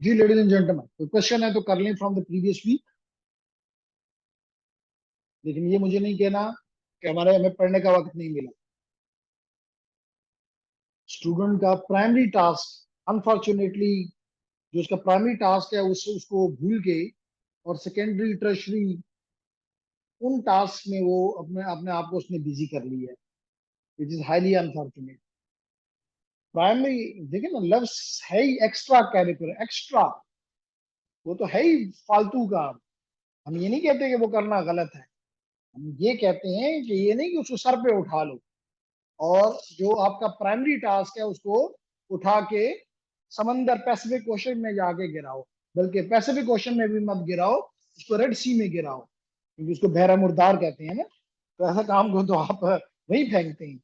Ji ladies and gentleman, कोई question है तो कर लें फ्रॉम द प्रीवियस वीक। लेकिन ये मुझे नहीं कहना कि हमें पढ़ने का वक्त नहीं मिला। स्टूडेंट का प्राइमरी टास्क अनफॉर्चुनेटली जो उसका प्राइमरी टास्क है उसको भूल के और सेकेंडरी टर्शरी उन टास्क में वो अपने अपने आप को उसने बिजी कर लिया है, which is highly unfortunate. Primary देखिए ना, लव्स है ही एक्स्ट्रा कैरिकुलर एक्स्ट्रा, वो तो है ही फालतू का। हम ये नहीं कहते कि वो करना गलत है, हम ये कहते हैं कि ये नहीं कि उसको सर पे उठा लो और जो आपका प्राइमरी टास्क है उसको उठा के समंदर पैसिफिक ओशन में जाके गिराओ। बल्कि पैसिफिक ओशन में भी मत गिराओ, उसको रेड सी में गिराओ, क्योंकि उसको बहरा मुर्दार कहते हैं ना। तो ऐसा काम को तो आप वही फेंकते हैं।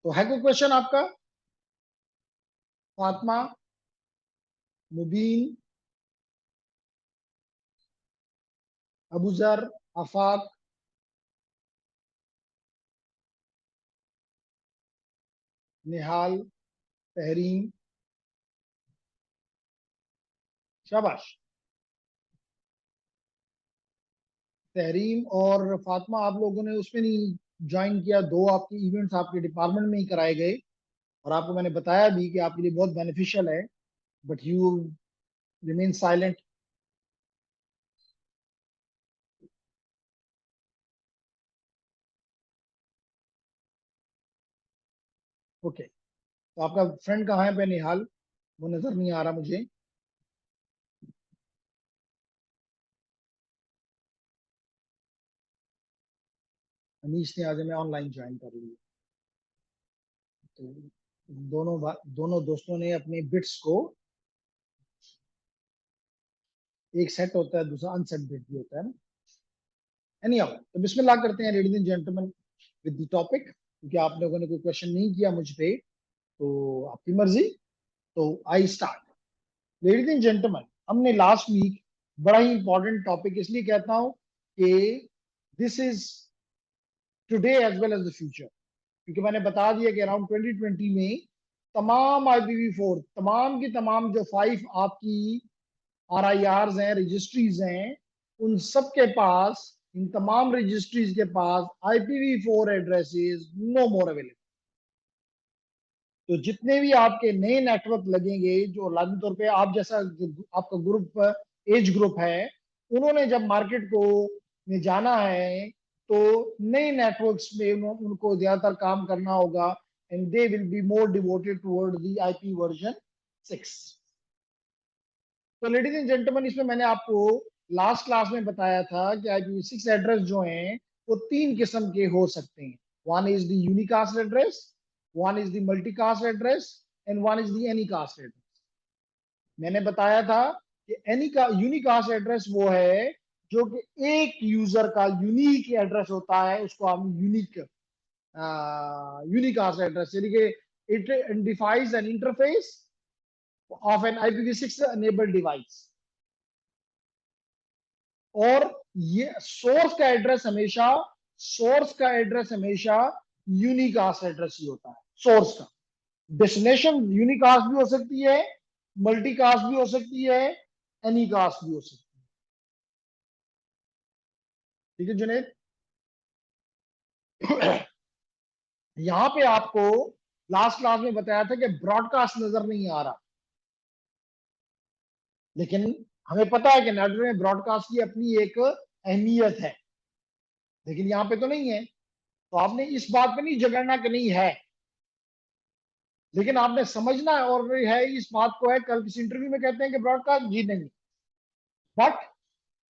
तो है कोई क्वेश्चन आपका? फातिमा, मुबीन, अबूजर, आफाक, निहाल, तहरीम? शाबाश। तहरीम और फातिमा, आप लोगों ने उसमें नहीं ज्वाइन किया। दो आपके इवेंट्स आपके डिपार्टमेंट में ही कराए गए और आपको मैंने बताया भी कि आपके लिए बहुत बेनिफिशियल है, but you remain silent. Okay, तो आपका फ्रेंड कहाँ है बेनिहाल? वो नजर नहीं आ रहा मुझे। अनीश ने आज हमें ऑनलाइन ज्वाइन कर लिया। तो दोनों दोस्तों ने अपने बिट्स को, एक सेट होता है दूसरा अनसेट बिट भी होता है ना। एनी हाउ, तो बिस्मिल्लाह करते हैं ladies and gentleman with the topic, क्योंकि आप लोगों ने कोई क्वेश्चन नहीं किया मुझ पे, तो आपकी मर्जी। तो I start. Ladies and gentleman, हमने लास्ट वीक बड़ा ही इंपॉर्टेंट टॉपिक इसलिए कहता हूं कि this is today as well as the future, क्योंकि मैंने बता दिया कि अराउंड 2020 में तमाम IPv4, तमाम की तमाम जो 5 आपकी RIRs हैं, रजिस्ट्रीज हैं, उन सब के पास, इन तमाम रजिस्ट्रीज के पास IPv4 addresses no more available. तो जितने भी आपके नए नेटवर्क लगेंगे, जो लाजमी तौर पे आप जैसा आपका ग्रुप, एज ग्रुप है, उन्होंने जब मार्केट को में जाना है तो नए नेटवर्क्स में उनको ज्यादातर काम करना होगा, and they will be more devoted toward the IP version 6। तो लेडीज एंड जेंटलमैन, इसमें मैंने आपको लास्ट क्लास में बताया था कि IPv6 एड्रेस जो हैं वो तीन किस्म के हो सकते हैं। One is the unicast address, one is the multicast address, and one is the Anycast address. मैंने बताया था कि एनी का यूनिकास्ट एड्रेस वो है जो कि एक यूजर का यूनिक एड्रेस होता है, उसको हम यूनिकास्ट एड्रेस, यानी कि it identifies an interface of an IPv6 enabled device. और ये सोर्स का एड्रेस हमेशा यूनिकास्ट एड्रेस ही होता है। सोर्स का डेस्टिनेशन यूनिकास्ट भी हो सकती है, मल्टीकास्ट भी हो सकती है, एनीकास्ट भी हो सकती है। ठीक है जुनेद? यहां पे आपको लास्ट क्लास में बताया था कि ब्रॉडकास्ट नजर नहीं आ रहा, लेकिन हमें पता है कि नेटवर्क में ब्रॉडकास्ट की अपनी एक अहमियत है, लेकिन यहां पे तो नहीं है। तो आपने इस बात पे नहीं झगड़ना कि नहीं है, लेकिन आपने समझना है और है इस बात को है। कल किसी इंटरव्यू में कहते हैं कि ब्रॉडकास्ट जी नहीं, बट,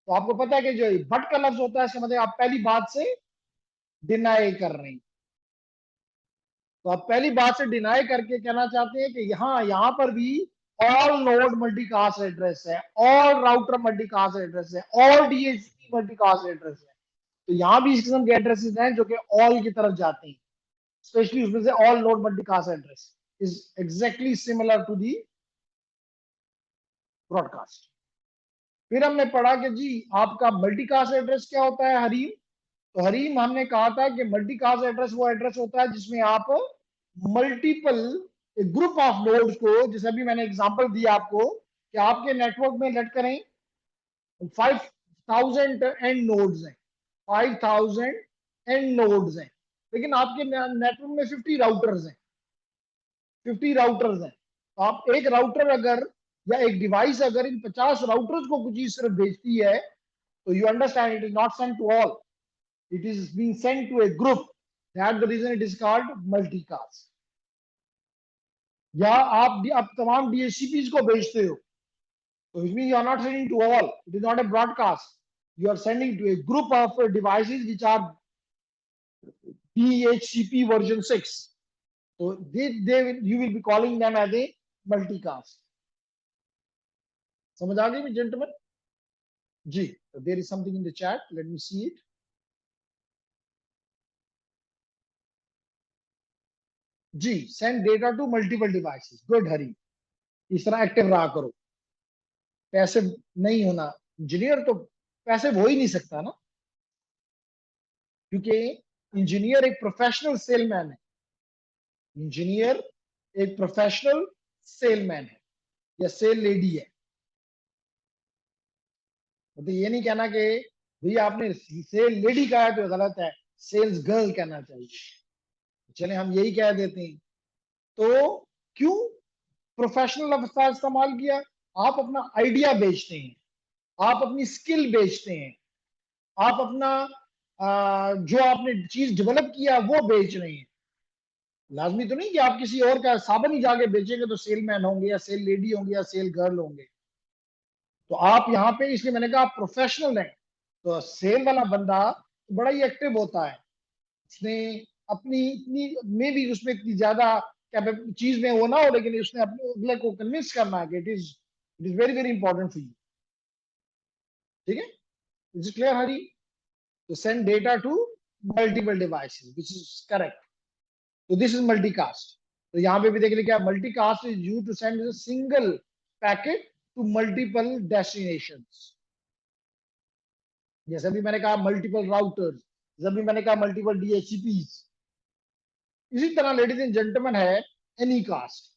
तो आपको पता है कि जो बट का लफ्ज होता है इसका मतलब आप पहली बात से डिनाई कर रहे हैं। तो आप पहली बात से डिनाई करके कहना चाहते हैं कि यहां पर भी ऑल नोड मल्टीकास्ट एड्रेस है, ऑल राउटर मल्टीकास्ट एड्रेस है, ऑल DHCP मल्टीकास्ट एड्रेस है। तो यहां भी इस किस्म के एड्रेसेस हैं जो कि ऑल की तरफ जाते हैं, स्पेशली उसमें से all node multicast address is exactly similar to the broadcast. फिर हमने पढ़ा कि जी आपका मल्टीकास्ट एड्रेस क्या होता है हरीम। तो हरीम हमने कहा था कि मल्टीकास्ट एड्रेस वो एड्रेस होता है जिसमें आप मल्टीपल एक ग्रुप ऑफ नोड्स को, जैसे अभी मैंने एग्जांपल दिया आपको कि आपके नेटवर्क में लेट करें 5000 एंड नोड्स हैं, 5000 एंड नोड्स हैं, लेकिन आपके नेटवर्क में 50 राउटर्स हैं, 50 राउटर्स हैं। तो आप एक राउटर अगर या एक डिवाइस अगर इन 50 राउटर्स को कुछ चीज सिर्फ भेजती है, तो you understand it is not sent to all, it is being sent to a group, that the reason it is called multicast. या आप तमाम डीएचसीपीज को भेजते हो, तो it mean you are not sending to all, it is not a broadcast, you are sending to a group of devices which are DHCP version 6. So you will be calling them as a multicast. समझ आ गई gentleman जी? There is something in the chat, let me see it. जी, send data to multiple devices, good Hari, इस तरह active रहा करो, पैसे नहीं होना। इंजीनियर तो पैसे हो ही नहीं सकता ना, क्योंकि इंजीनियर एक प्रोफेशनल सेलमैन है, इंजीनियर एक प्रोफेशनल सेलमैन है या सेल लेडी है। तो ये नहीं कहना कि भैया आपने सेल लेडी कहा है तो गलत है, सेल्स गर्ल कहना चाहिए। चले हम यही कह देते हैं। तो क्यों प्रोफेशनल लफ्ज का इस्तेमाल किया? आप अपना आइडिया बेचते हैं, आप अपनी स्किल बेचते हैं, आप अपना जो आपने चीज डेवलप किया वो बेच रहे हैं। लाजमी तो नहीं कि आप किसी और का साबन ही जाके बेचेंगे तो सेलमैन होंगे या सेल लेडी होंगे या सेल गर्ल होंगे। तो आप यहाँ पे, इसलिए मैंने कहा आप प्रोफेशनल हैं। तो सेल वाला बंदा बड़ा ही एक्टिव होता है, उसने अपनी इतनी में भी उसमें इतनी ज्यादा चीज में वो ना हो, लेकिन उसने अपने अगले को कन्विंस करना है कि it is very very important for you. ठीक है, इज क्लियर हरी? तो send data to multiple devices which is correct. तो दिस इज मल्टीकास्ट। तो यहाँ पे भी देख लिया, multicast is used to send single packet to multiple destinations. जैसे भी मैंने कहा मल्टीपल राउटर्स, जब भी मैंने कहा मल्टीपल डीएचसीपीज, इसी तरह लेडीज एंड जेंटलमैन है any caste.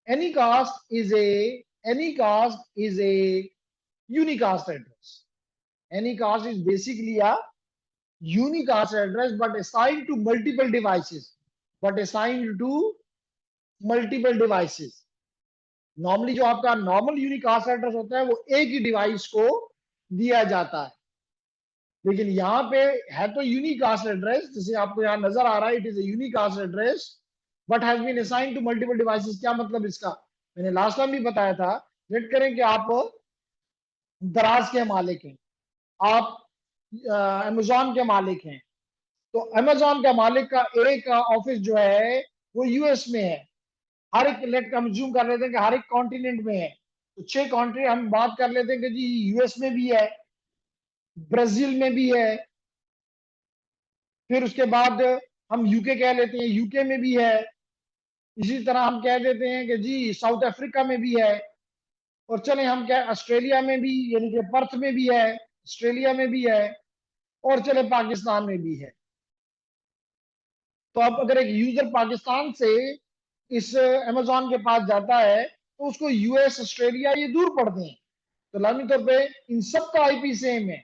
Any caste is a unicast address. Anycast is basically a unicast address but assigned to multiple devices, normally जो आपका नॉर्मल यूनिकास्ट एड्रेस होता है वो एक ही डिवाइस को दिया जाता है, लेकिन यहाँ पे है तो यूनिकास्ट एड्रेस, जैसे आपको यहाँ नजर आ रहा है, it is a unicast address but has been assigned to multiple devices. क्या मतलब इसका? मैंने लास्ट टाइम भी बताया था, लेट करें कि आप दराज के मालिक हैं, आप अमेजोन के मालिक हैं, तो अमेजोन का मालिक का एक ऑफिस जो है वो यूएस में है, हर एक लेट हम जूम कर लेते हैं कि हर एक कॉन्टिनेंट में है, तो 6 कॉन्ट्री हम बात कर लेते हैं कि जी यूएस में भी है, ब्राजील में भी है, फिर उसके बाद हम यूके कह लेते हैं, यूके में भी है, इसी तरह हम कह देते हैं कि जी साउथ अफ्रीका में भी है, और चले हम क्या ऑस्ट्रेलिया में भी, यानी कि पर्थ में भी है, ऑस्ट्रेलिया में भी है, और चले पाकिस्तान में भी है। तो अब अगर एक यूजर पाकिस्तान से इस अमेजोन के पास जाता है तो उसको यूएस ऑस्ट्रेलिया ये दूर पड़ते हैं, तो लाजमी तौर पे इन सब का आईपी सेम है,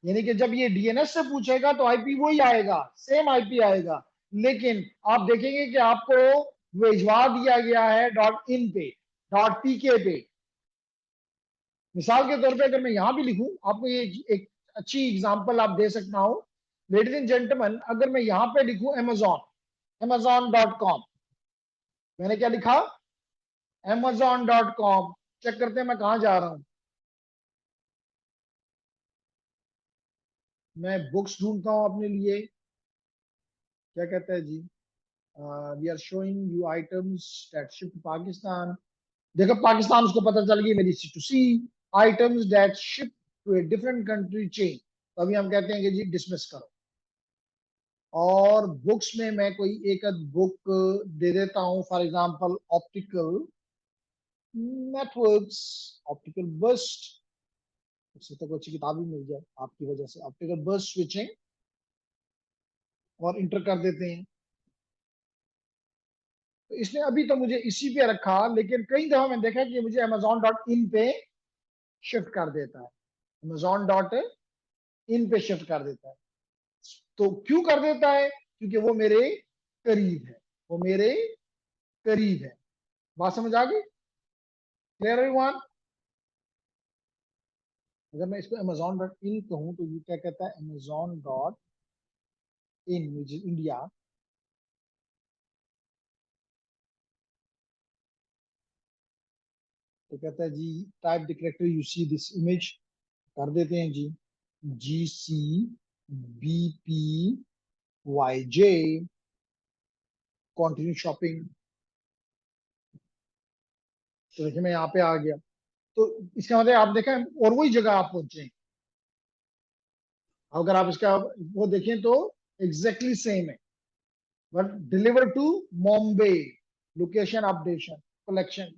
यानी कि जब ये डीएनएस से पूछेगा तो आईपी वही आएगा, सेम आईपी आएगा, लेकिन आप देखेंगे कि आपको भिजवा दिया गया है .in पे, .pk पे। मिसाल के तौर पे अगर मैं यहां भी लिखूं, आपको ये एक अच्छी एग्जांपल आप दे सकता हूं, लेडीज एंड जेंटलमैन, अगर मैं यहां पे लिखूं amazon.com, मैंने क्या लिखा? amazon.com। चेक करते हैं मैं कहां जा रहा हूं। मैं बुक्स ढूंढता हूं अपने लिए, क्या कहता है जी, we are showing you items that ship Pakistan. देखो पाकिस्तान उसको पता चल गई मेरी C2C items that ship to a different country chain. तो अभी हम कहते हैं कि जी डिसमिस करो, और बुक्स में मैं कोई एक बुक दे देता हूं, for example optical networks, optical burst, उससे तक अच्छी किताब ही मिल जाए आपकी वजह से, ऑप्टिकल बर्स्ट स्विचिंग, और इंटर कर देते हैं। तो इसने अभी तो मुझे इसी पे रखा, लेकिन कई दफा मैंने देखा कि मुझे amazon.in पे शिफ्ट कर देता है, amazon.in पे शिफ्ट कर देता है। तो क्यों कर देता है? क्योंकि वो मेरे करीब है, वो मेरे करीब है। बात समझ आ गई? Clear everyone? अगर मैं इसको amazon.in कहूं तो ये क्या कहता है, amazon.in which is इंडिया। तो कहता है जी type the character you see this image, कर देते हैं जी, GCBPYJ कंटिन्यू शॉपिंग। तो देखिए मैं यहाँ पे आ गया, तो इसका मतलब आप देखें और वही जगह आप पहुंचे। अगर आप इसका वो देखें तो एग्जैक्टली सेम है, but deliver to Bombay, location updation collection.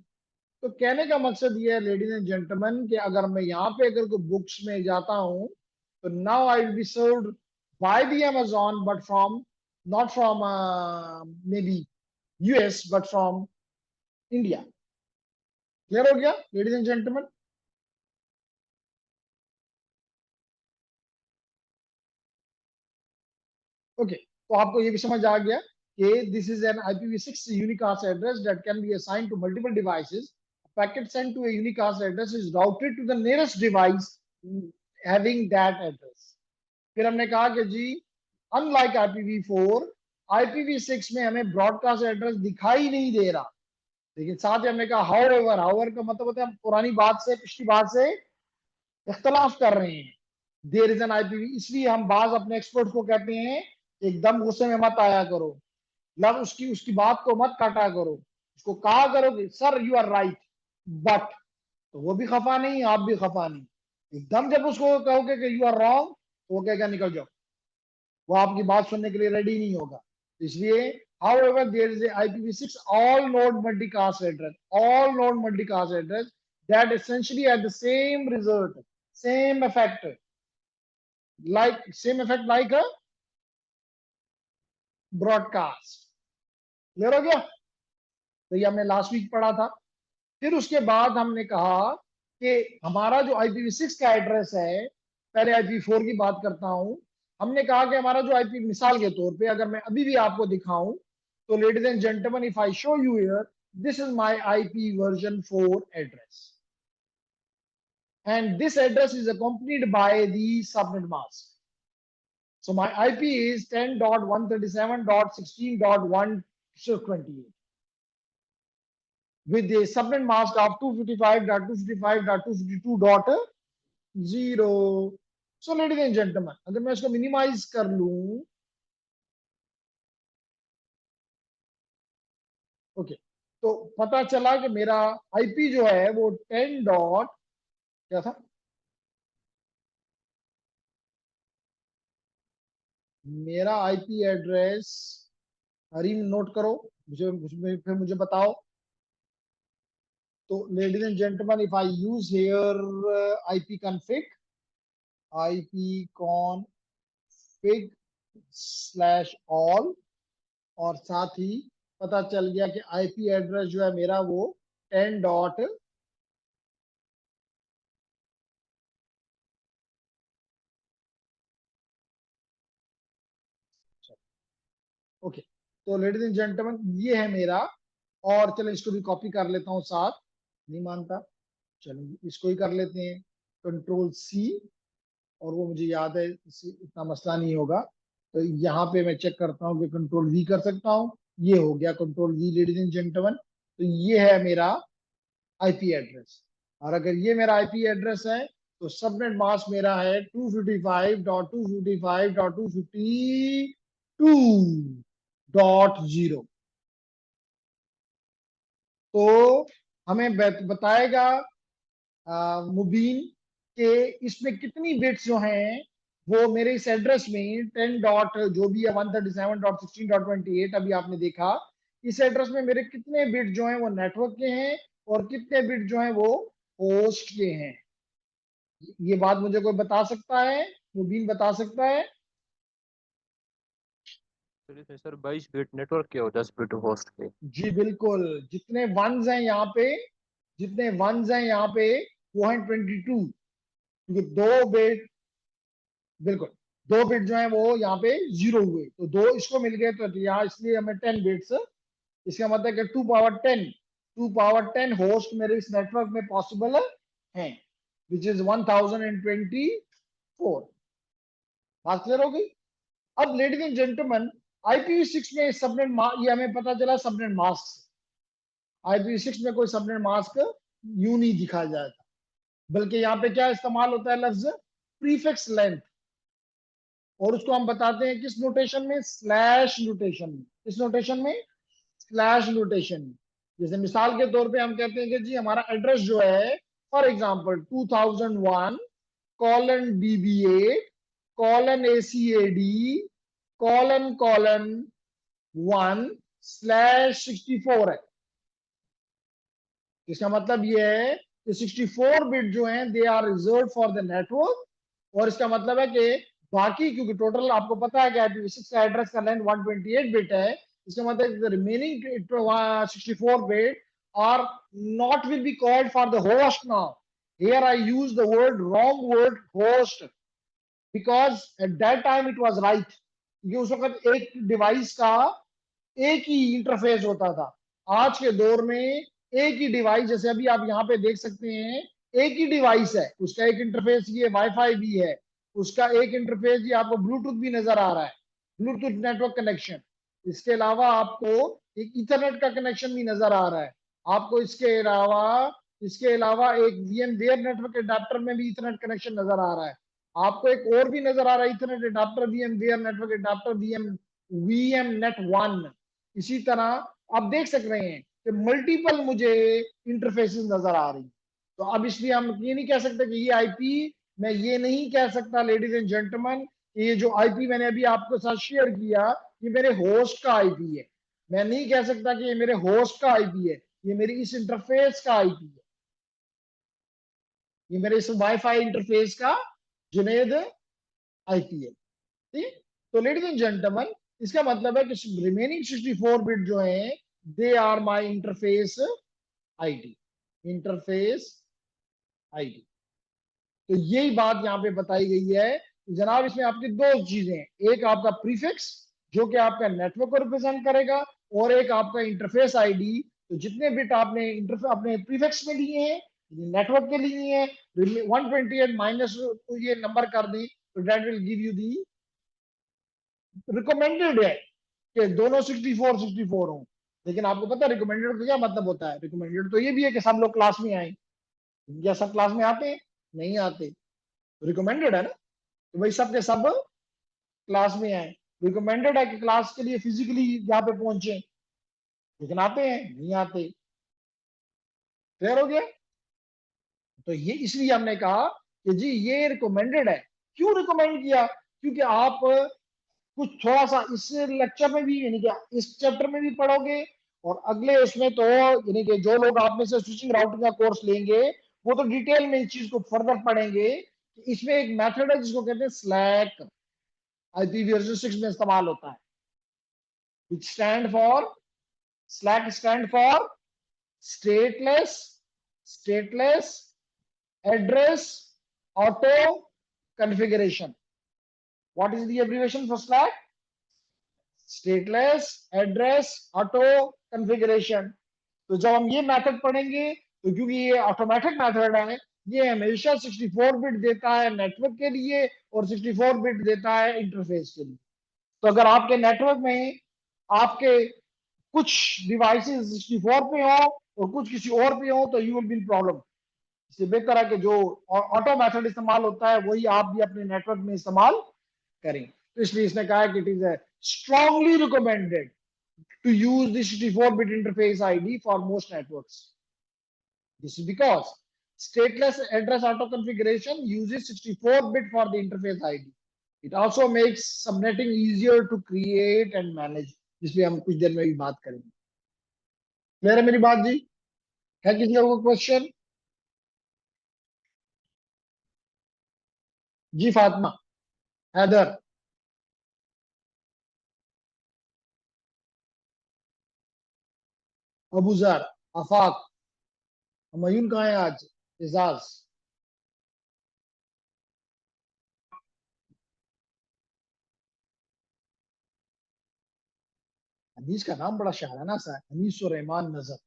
तो कहने का मकसद ये है लेडीज एंड जेंटलमैन कि अगर मैं यहाँ पे अगर कोई बुक्स में जाता हूँ, तो now I will be served by the Amazon, but from not from may be US, but from India. Clear हो गया लेडीज एंड जेंटलमैन? ओके, तो आपको ये भी समझ आ गया कि this is an IPv6 unicast address that can be assigned to multiple devices. A packet sent to a unicast address is routed to the nearest device having that address. फिर हमने कहा कि जी अनलाइक IPv4, IPv6 में हमें broadcast address दिखाई नहीं दे रहा, लेकिन साथ ही हमने कहा हाउएवर, हाउएवर का मतलब होता है हम पुरानी बात से, पिछली बात से इख्तलाफ कर रहे हैं। देयर इज एन IPv, इसलिए हम बाज अपने एक्सपर्ट को कहते हैं एकदम गुस्से में मत आया करो, मतलब उसकी उसकी बात को मत काटा करो, उसको कहा करो कि sir you are right, but, तो वो भी खफा नहीं, आप भी खफा नहीं। एकदम जब उसको कहोगे कि यू आर रॉन्ग, तो वो कहेगा निकल जाओ, वो आपकी बात सुनने के लिए रेडी नहीं होगा। इसलिए however there is a IPv6 all node multicast address, all node multicast address that essentially had the same result, same effect, like a broadcast। Clear हो गया? तो ये हमने लास्ट वीक पढ़ा था। फिर उसके बाद हमने कहा कि हमारा जो IPv6 का एड्रेस है, पहले IPv4 की बात करता हूं। हमने कहा कि हमारा जो IP, मिसाल के तौर पे अगर मैं अभी भी आपको दिखाऊं, तो ladies and gentleman, if I show you here, this is my IP version 4 address, and this address is accompanied by the subnet mask. So my IP is 10.137.16.128 with the subnet mask of 255.255.252.0. So ladies and gentlemen, अगर मैं इसको minimise कर लूं, okay, तो पता चला कि मेरा IP जो है वो 10 डॉट क्या था, मेरा IP एड्रेस, हरीम नोट करो, फिर मुझे बताओ। तो ladies and gentleman, if I use hair IP config, ipconfig/all, और साथ ही पता चल गया कि IP एड्रेस जो है मेरा वो 10 डॉट, ओके। तो लेडीज एंड जेंटलमैन ये है मेरा, और चलो इसको भी कॉपी कर लेता हूँ साथ, नहीं मानता, चलो इसको ही कर लेते हैं, Ctrl+C, और वो मुझे याद है, इतना मसला नहीं होगा। तो यहाँ पे मैं चेक करता हूँ कि Ctrl+V कर सकता हूँ, ये हो गया Ctrl+V लेडीज एंड जेंटलमैन। तो ये है मेरा IP एड्रेस, और अगर ये मेरा IP एड्रेस है, तो सबनेट मास्क मेरा है 255.255.252.0। तो हमें बताएगा मुबीन के इसमें कितनी बिट्स जो हैं वो मेरे इस एड्रेस में 10 डॉट जो भी है 137.16.28 अभी आपने देखा, इस एड्रेस में मेरे कितने बिट जो हैं वो नेटवर्क के हैं, और कितने बिट जो हैं वो होस्ट के हैं। ये बात मुझे कोई बता सकता है? मुबीन बता सकता है? सर 22 बिट नेटवर्क के और 10 बिट होस्ट के। जी बिल्कुल, जितने वंस हैं यहाँ पे, जितने वंस हैं यहाँ पे वो हैं 22, क्योंकि 2 बिट, बिल्कुल 2 बिट जो है वो यहाँ पे जीरो हुए, तो दो इसको मिल गए, तो यहाँ इसलिए हमें 10 बिट्स, इसका मतलब कि 2 पावर 10, 2 पावर 10 होस्ट मेरे इस नेटवर्क में पॉसिबल है, विच इज 1024। बात क्लियर हो गई। अब लेडीज एंड जेंटलमैन, IPv6 में सबनेट, ये हमें पता चला सबनेट मास्क। IPv6 में कोई सबनेट मास्क यूं नहीं दिखाया जाता, बल्कि यहाँ पे क्या इस्तेमाल होता है, लफ्ज प्रीफिक्स लेंथ, और उसको हम बताते हैं किस नोटेशन में, स्लैश नोटेशन में। किस नोटेशन में? स्लैश नोटेशन में। जैसे मिसाल के तौर पे हम कहते हैं कि जी हमारा एड्रेस जो है, for example 2001 colon BB8 colon ACAD colon colon 1/64 है। इसका मतलब ये है कि 64 बिट जो है they are reserved for the network, और इसका मतलब है कि बाकी, क्योंकि टोटल आपको पता है कि IPv6 का एड्रेस का लेंथ 128 बिट है, इसका मतलब remaining 64 bit are not will be called for the host now. Here I use the wrong word host, because at that time it was right, क्योंकि उस वक्त एक डिवाइस का एक ही इंटरफेस होता था। आज के दौर में एक ही डिवाइस, जैसे अभी आप यहाँ पे देख सकते हैं, एक ही डिवाइस है, उसका एक इंटरफेस ये वाईफाई भी है, उसका एक इंटरफेस ये आपको ब्लूटूथ भी नजर आ रहा है, ब्लूटूथ नेटवर्क कनेक्शन। इसके अलावा आपको एक इथरनेट का कनेक्शन भी नजर आ रहा है। आपको इसके अलावा एक VMware नेटवर्क एडाप्टर में भी इथरनेट कनेक्शन नजर आ रहा है। आपको एक और भी नजर आ रहा है ethernet adapter, VMware network adapter, VM net 1। इसी तरह आप देख सक रहे हैं कि मल्टीपल मुझे इंटरफेसेस नजर आ रही। तो अब इसलिए हम ये नहीं कह सकते कि ये आईपी, मैं ये नहीं कह सकता लेडीज एंड जेंटलमैन, ये जो आईपी मैंने अभी आपके साथ शेयर किया, ये मेरे होस्ट का आईपी है। मैं नहीं कह सकता कि ये मेरे होस्ट का आईपी है, ये मेरी इस इंटरफेस का आईपी है, ये मेरे इस वाईफाई इंटरफेस का जुनेद आईपी है। ठीक। तो लेडीज एंड जेंटलमैन, इसका मतलब है कि रिमेनिंग 64 बिट जो है they are my interface ID, interface ID. तो यही बात यहाँ पे बताई गई है कि जनाब इसमें आपकी दो चीजें हैं, एक आपका प्रीफिक्स जो कि आपका नेटवर्क को रिप्रेजेंट करेगा, और एक आपका इंटरफेस आईडी। तो जितने बिट आपने इंटरफेस अपने प्रीफिक्स में लिए हैं, नेटवर्क के लिए हैं, 128 माइनस तो ये नंबर कर दें, तो that will give you the, recommended है कि दोनों 64 हो। लेकिन आपको पता है रिकमेंडेड का क्या मतलब होता है? रिकमेंडेड तो ये भी है कि सब लोग क्लास में आए। क्या सब क्लास में आते हैं? नहीं आते। रिकमेंडेड है ना, तो भाई सब के सब क्लास में आए। रिकमेंडेड है कि क्लास के लिए फिजिकली यहाँ पे पहुंचे, लेकिन आते हैं? नहीं आते। क्लियर हो गया? तो ये इसलिए हमने कहा कि जी ये रिकमेंडेड है। क्यों रिकमेंड किया? क्योंकि आप कुछ थोड़ा सा इस लेक्चर में भी, यानी कि इस चैप्टर में भी पढ़ोगे, और अगले उसमें तो यानी कि जो लोग आप में से स्विचिंग राउटिंग का कोर्स लेंगे वो तो डिटेल में इस चीज को फर्दर पढ़ेंगे कि इसमें एक मेथड है जिसको कहते हैं स्लैक, IPv6 में इस्तेमाल होता है, which stand for, slack stand for stateless, stateless address auto configuration. What is the abbreviation for slack? Stateless address auto configuration. तो जब हम ये मेथड पढ़ेंगे, तो क्योंकि ये ऑटोमेटिक मेथड है, ये हमेशा 64 बिट देता है नेटवर्क के लिए, और 64 बिट देता है इंटरफेस के लिए। तो अगर आपके नेटवर्क में आपके कुछ डिवाइसेस 64 पे हो और कुछ किसी और पे हो, तो यू विल बी प्रॉब्लम। इससे बेहतर है कि जो ऑटो मेथड इस्तेमाल होता है वही आप भी अपने नेटवर्क में इस्तेमाल करें। तो इसलिए इसने कहा कि it is strongly recommended to use the 64-bit interface ID for most networks. This is because stateless address auto configuration uses 64-bit for the interface ID. It also makes subnetting easier to create and manage, जिसपे हम कुछ देर में भी बात करेंगे। Clear है मेरी बात जी? है किसी का कोई क्वेश्चन? जी फातिमा, हैदर। अबूजर, आफाक, हुमायूं कहाँ है आज, एजाज। अनीस का नाम बड़ा शाराना सा है, अनीस और रहमान नजर।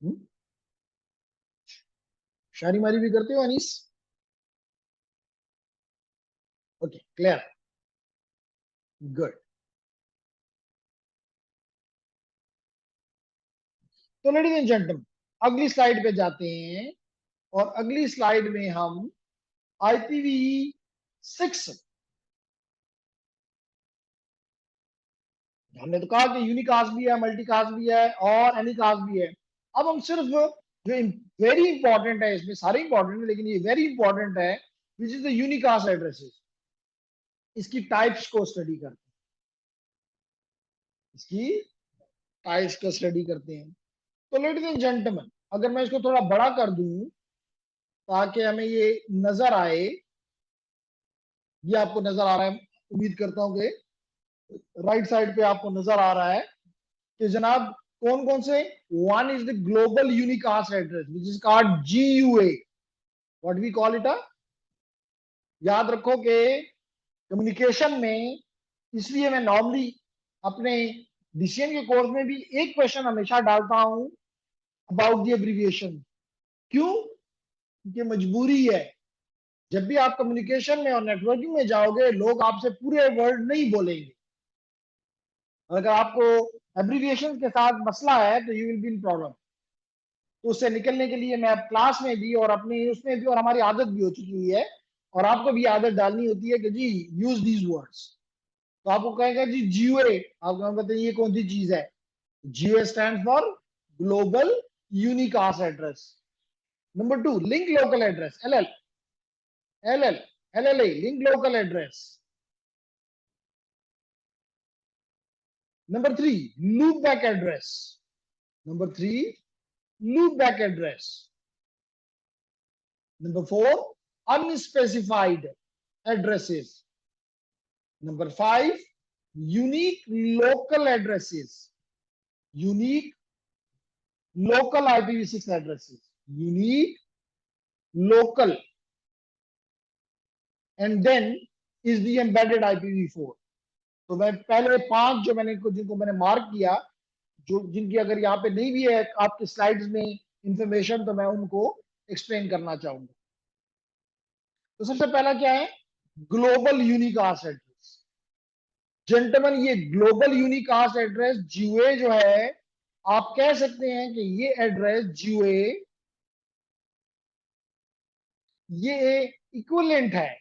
हम्म? शायरी मारी भी करते हो अनीस? Okay, clear, good. तो लेडीज एंड जेंटलमैन, अगली स्लाइड पे जाते हैं, और अगली स्लाइड में हम IPv6, हमने तो कहा कि यूनिकास्ट भी है, मल्टीकास्ट भी है और एनीकास्ट भी है। अब हम सिर्फ जो वेरी इंपॉर्टेंट है, इसमें सारे इंपॉर्टेंट है लेकिन ये वेरी इंपॉर्टेंट है, विच इज द यूनिकास्ट एड्रेसेस, इसकी टाइप्स को स्टडी करते हैं, इसकी टाइप्स को स्टडी करते हैं। तो लेडीज एंड जेंटलमैन, अगर मैं इसको थोड़ा बड़ा कर दूं ताकि हमें ये नजर आए, ये आपको नजर आ रहा है, उम्मीद करता हूं कि राइट साइड पे आपको नजर आ रहा है कि जनाब कौन कौन से, one is the global unicast address which is called GUA, what we call it uh, याद रखो कि कम्युनिकेशन में, इसलिए मैं नॉर्मली अपने DCN के कोर्स में भी एक क्वेश्चन हमेशा डालता हूं अबाउट द एब्रिविएशन। क्यों? क्योंकि मजबूरी है, जब भी आप कम्युनिकेशन में और नेटवर्किंग में जाओगे लोग आपसे पूरे वर्ड नहीं बोलेंगे, अगर आपको एब्रिविएशन के साथ मसला है तो you will be in problem. तो उससे निकलने के लिए मैं अब क्लास में भी और अपनी उसमें भी, और हमारी आदत भी हो चुकी हुई है, और आपको भी आदत डालनी होती है कि जी यूज दीज वर्ड्स। तो आपको कहेगा जी GUA, आपको बताइए ये कौन सी चीज है। GUA stand for global unicast address. Number 2, link local address, LLA, link local address. Number 3, loop back address. Number 3, loop back address. Number 4, unspecified addresses. Number 5, unique local addresses. Unique local IPv6 addresses. Unique local. And then is the embedded IPv4. तो मैं पहले 5 जो मैंने जिनको मैंने mark किया, जो जिनकी अगर यहाँ पे नहीं भी है आपके स्लाइड्स में इंफॉर्मेशन, तो मैं उनको एक्सप्लेन करना चाहूंगा। तो सबसे पहला क्या है, ग्लोबल यूनिकास्ट एड्रेस। जेंटलमैन, ये ग्लोबल यूनिकास्ट एड्रेस GUA जो है, आप कह सकते हैं कि ये एड्रेस GUA, ये इक्विवेलेंट है,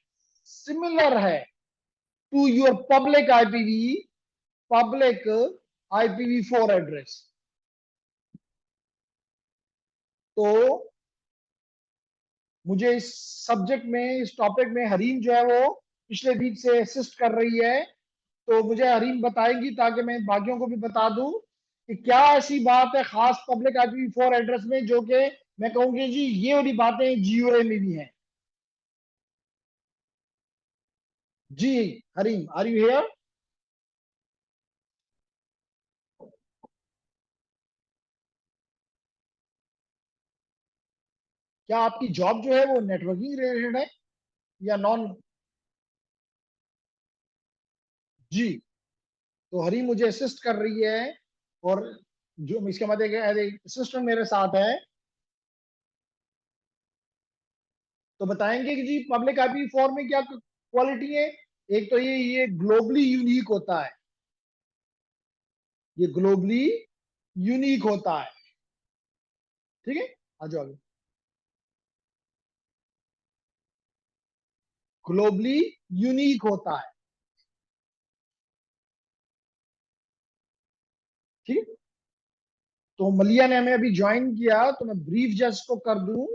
सिमिलर है to your public IPv4 address. तो मुझे इस सब्जेक्ट में, इस टॉपिक में हरीम जो है वो पिछले वीक से असिस्ट कर रही है, तो मुझे हरीम बताएंगी ताकि मैं बाकियों को भी बता दूं कि क्या ऐसी बात है खास पब्लिक IPv4 एड्रेस में जो कि मैं कहूंगी जी ये वाली बातें GUA में भी हैं। जी हरीम, आर यू हियर? क्या आपकी जॉब जो है वो नेटवर्किंग रिलेटेड है या नॉन? जी, तो हरीम मुझे असिस्ट कर रही है, और जो इसके मतलब असिस्टेंट मेरे साथ है, तो बताएंगे कि जी पब्लिक IPv4 में क्या क्वालिटी है। एक तो ये ग्लोबली यूनिक होता है, ये ग्लोबली यूनिक होता है, ठीक है। आ जाओ आगे। ग्लोबली यूनिक होता है, ठीक है। तो मलिया ने हमें अभी ज्वाइन किया, तो मैं ब्रीफ जस्ट को कर दूं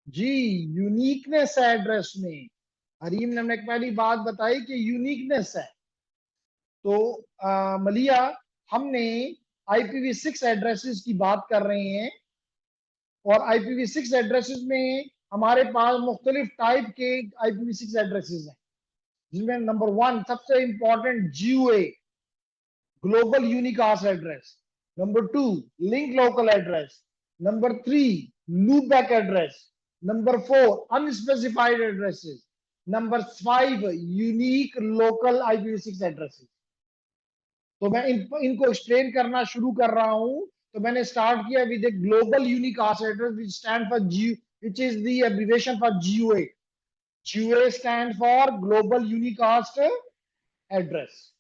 जी। यूनिकनेस है एड्रेस में, हरीम ने हमने पहली बात बताई कि यूनिकनेस है। तो मलिया, हमने IPv6 एड्रेसेस की बात कर रहे हैं, और IPv6 एड्रेसेस में हमारे पास मुख्तलिफ टाइप के IPv6 एड्रेसेस हैं, जिसमें नंबर 1 सबसे important GUA, global unicast address. Number 2, link local address. Number 3, loopback address. Number 4, unspecified addresses. Number 5, unique local IPv6 addresses. तो मैं इनको एक्सप्लेन करना शुरू कर रहा हूं. तो मैंने स्टार्ट किया with a global unicast address which stand for G, which is the abbreviation for GUA. GUA stand for global unicast address.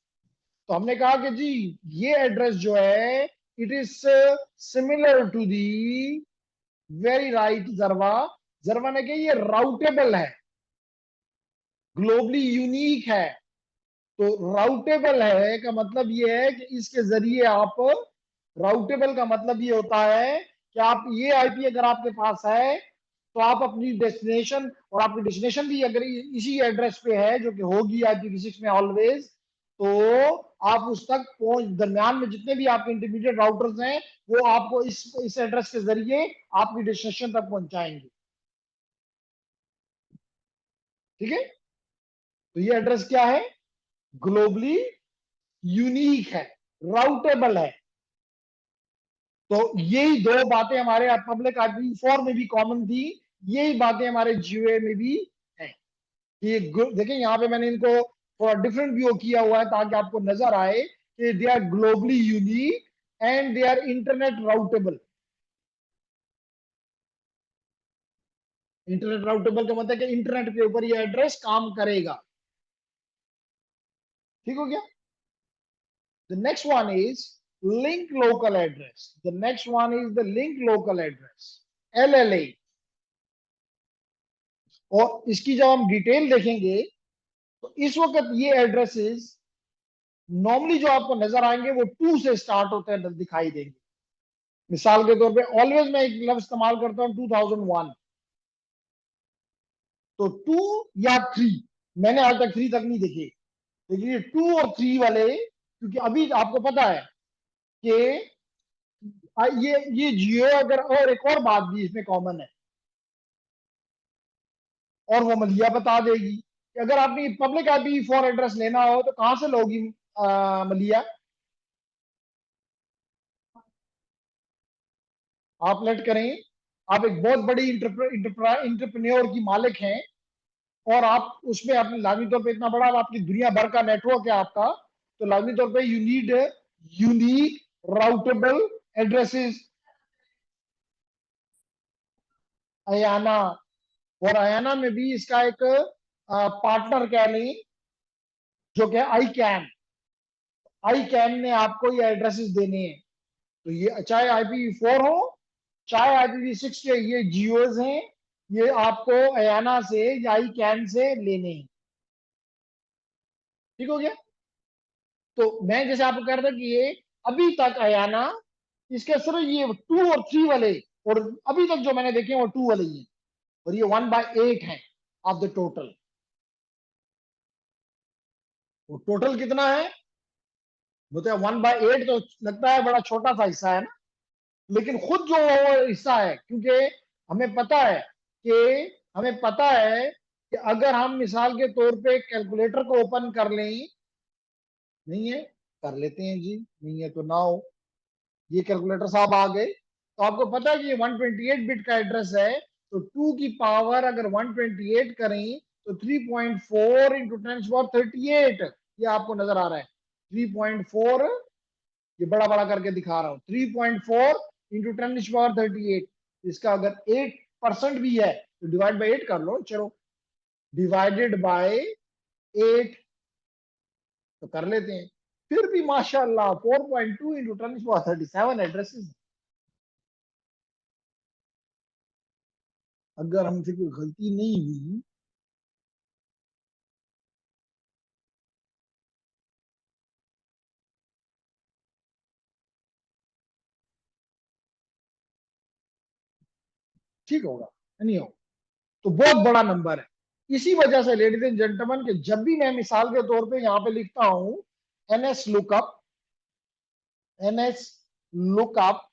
तो हमने कहा कि जी ये एड्रेस जो है it is similar to the, very right Jarwa. Jarwa ने कहा ये राउटेबल है, ग्लोबली यूनिक है. तो राउटेबल है का मतलब ये है कि इसके जरिए आप, राउटेबल का मतलब ये होता है कि आप ये आईपी अगर आपके पास है तो आप अपनी डेस्टिनेशन, और आपकी डेस्टिनेशन भी अगर इसी एड्रेस पे है जो कि होगी IPv6 में ऑलवेज, तो आप उस तक पहुंच, दरमियान में जितने भी आपके इंटरमीडिएट राउटर्स हैं वो आपको इस एड्रेस के जरिए आपकी डेस्टिनेशन तक पहुंचाएंगे. ठीक है. तो ये एड्रेस क्या है? ग्लोबली यूनिक है, राउटेबल है. तो यही दो बातें हमारे पब्लिक IPv4 में भी कॉमन थी, यही बातें हमारे GUA में भी है. ये देखिए यहाँ पे मैंने इनको थोड़ा डिफरेंट व्यू किया हुआ है ताकि आपको नजर आए कि they are globally unique and they are internet routable. Internet routable का मतलब कि इंटरनेट के ऊपर ये एड्रेस काम करेगा. ठीक हो गया. The next one is link local address. The next one is the link local address, LLA. और इसकी जब हम डिटेल देखेंगे तो इस वक्त ये एड्रेसेस नॉर्मली जो आपको नजर आएंगे वो 2 से स्टार्ट होते हैं, दिखाई देंगे. मिसाल के तौर पे ऑलवेज मैं एक लफ्ज इस्तेमाल करता हूं 2001. तो 2 या 3, मैंने आज तक 3 तक नहीं देखे, लेकिन ये 2 और 3 वाले, क्योंकि अभी आपको पता है कि ये जियो, अगर और एक और बात भी इसमें कॉमन है और वो मलिया बता देगी कि अगर आपने पब्लिक IPv4 एड्रेस लेना हो तो कहां से लोगी मलिया? आप लेट करें, आप एक बहुत बड़ी इंटरप्रेन्योर की मालिक हैं और आप उसमें अपने लाजमी तौर पे इतना बड़ा आपकी दुनिया भर का नेटवर्क है आपका, तो लाजमी तौर पे you need unique routable addresses. Ayana, और अयाना में भी इसका एक पार्टनर कह लें जो कि आई कैन ने आपको ये एड्रेसेस देने हैं. तो ये चाहे IPv4 हो चाहे IPv6 के ये जियोज हैं, ये आपको अयाना से या आई कैन से लेने हैं. ठीक हो गया. तो मैं जैसे आपको कह रहा था कि ये अभी तक अयाना, इसके सिर्फ ये 2 और 3 वाले, और अभी तक जो मैंने देखे वो 2 वाले ही हैं, और ये 1/8 है ऑफ द टोटल. वो टोटल कितना है? बोलते हैं 1/8, तो लगता है बड़ा छोटा सा हिस्सा है ना, लेकिन खुद जो वो हिस्सा है, क्योंकि हमें पता है कि हमें पता है कि अगर हम मिसाल के तौर पे कैलकुलेटर को ओपन कर लें, नहीं है, कर लेते हैं जी, नहीं है तो ना हो, ये कैलकुलेटर साहब आ गए, तो आपको पता है कि ये 128 बिट का एड्रेस है. तो 2 की पावर अगर 128 करें तो 3.4 इंटू 10⁻38, ये आपको नजर आ रहा है 3.4, ये बड़ा बड़ा करके दिखा रहा हूं, 3.4 इंटू 10⁻38. इसका अगर 8% भी है तो डिवाइड बाई 8 कर लो, चलो डिवाइडेड बाय 8 तो कर लेते हैं. फिर भी माशाल्लाह 4.2 इंटू 10⁻37 एड्रेसेस. अगर हमसे कोई गलती नहीं हुई, ठीक होगा, नहीं हो, तो बहुत बड़ा नंबर है. इसी वजह से लेडीज एंड जेंटलमैन के जब भी मैं मिसाल के तौर पे यहाँ पे लिखता हूं NS lookup, NS lookup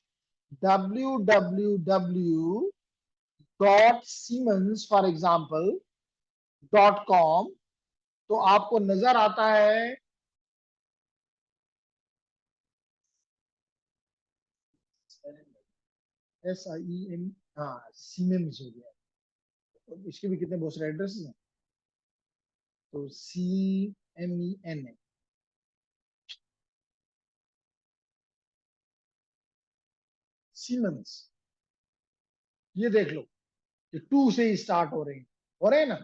www.siemens for example .com, तो आपको नजर आता है SIEM, हाँ सीमेम्स हो गया। तो इसके भी कितने बहुत सारे एड्रेसेस हैं, तो CMEN है। सीमेंस, ये देख लो कि 2 से ही स्टार्ट हो रहे हैं ना।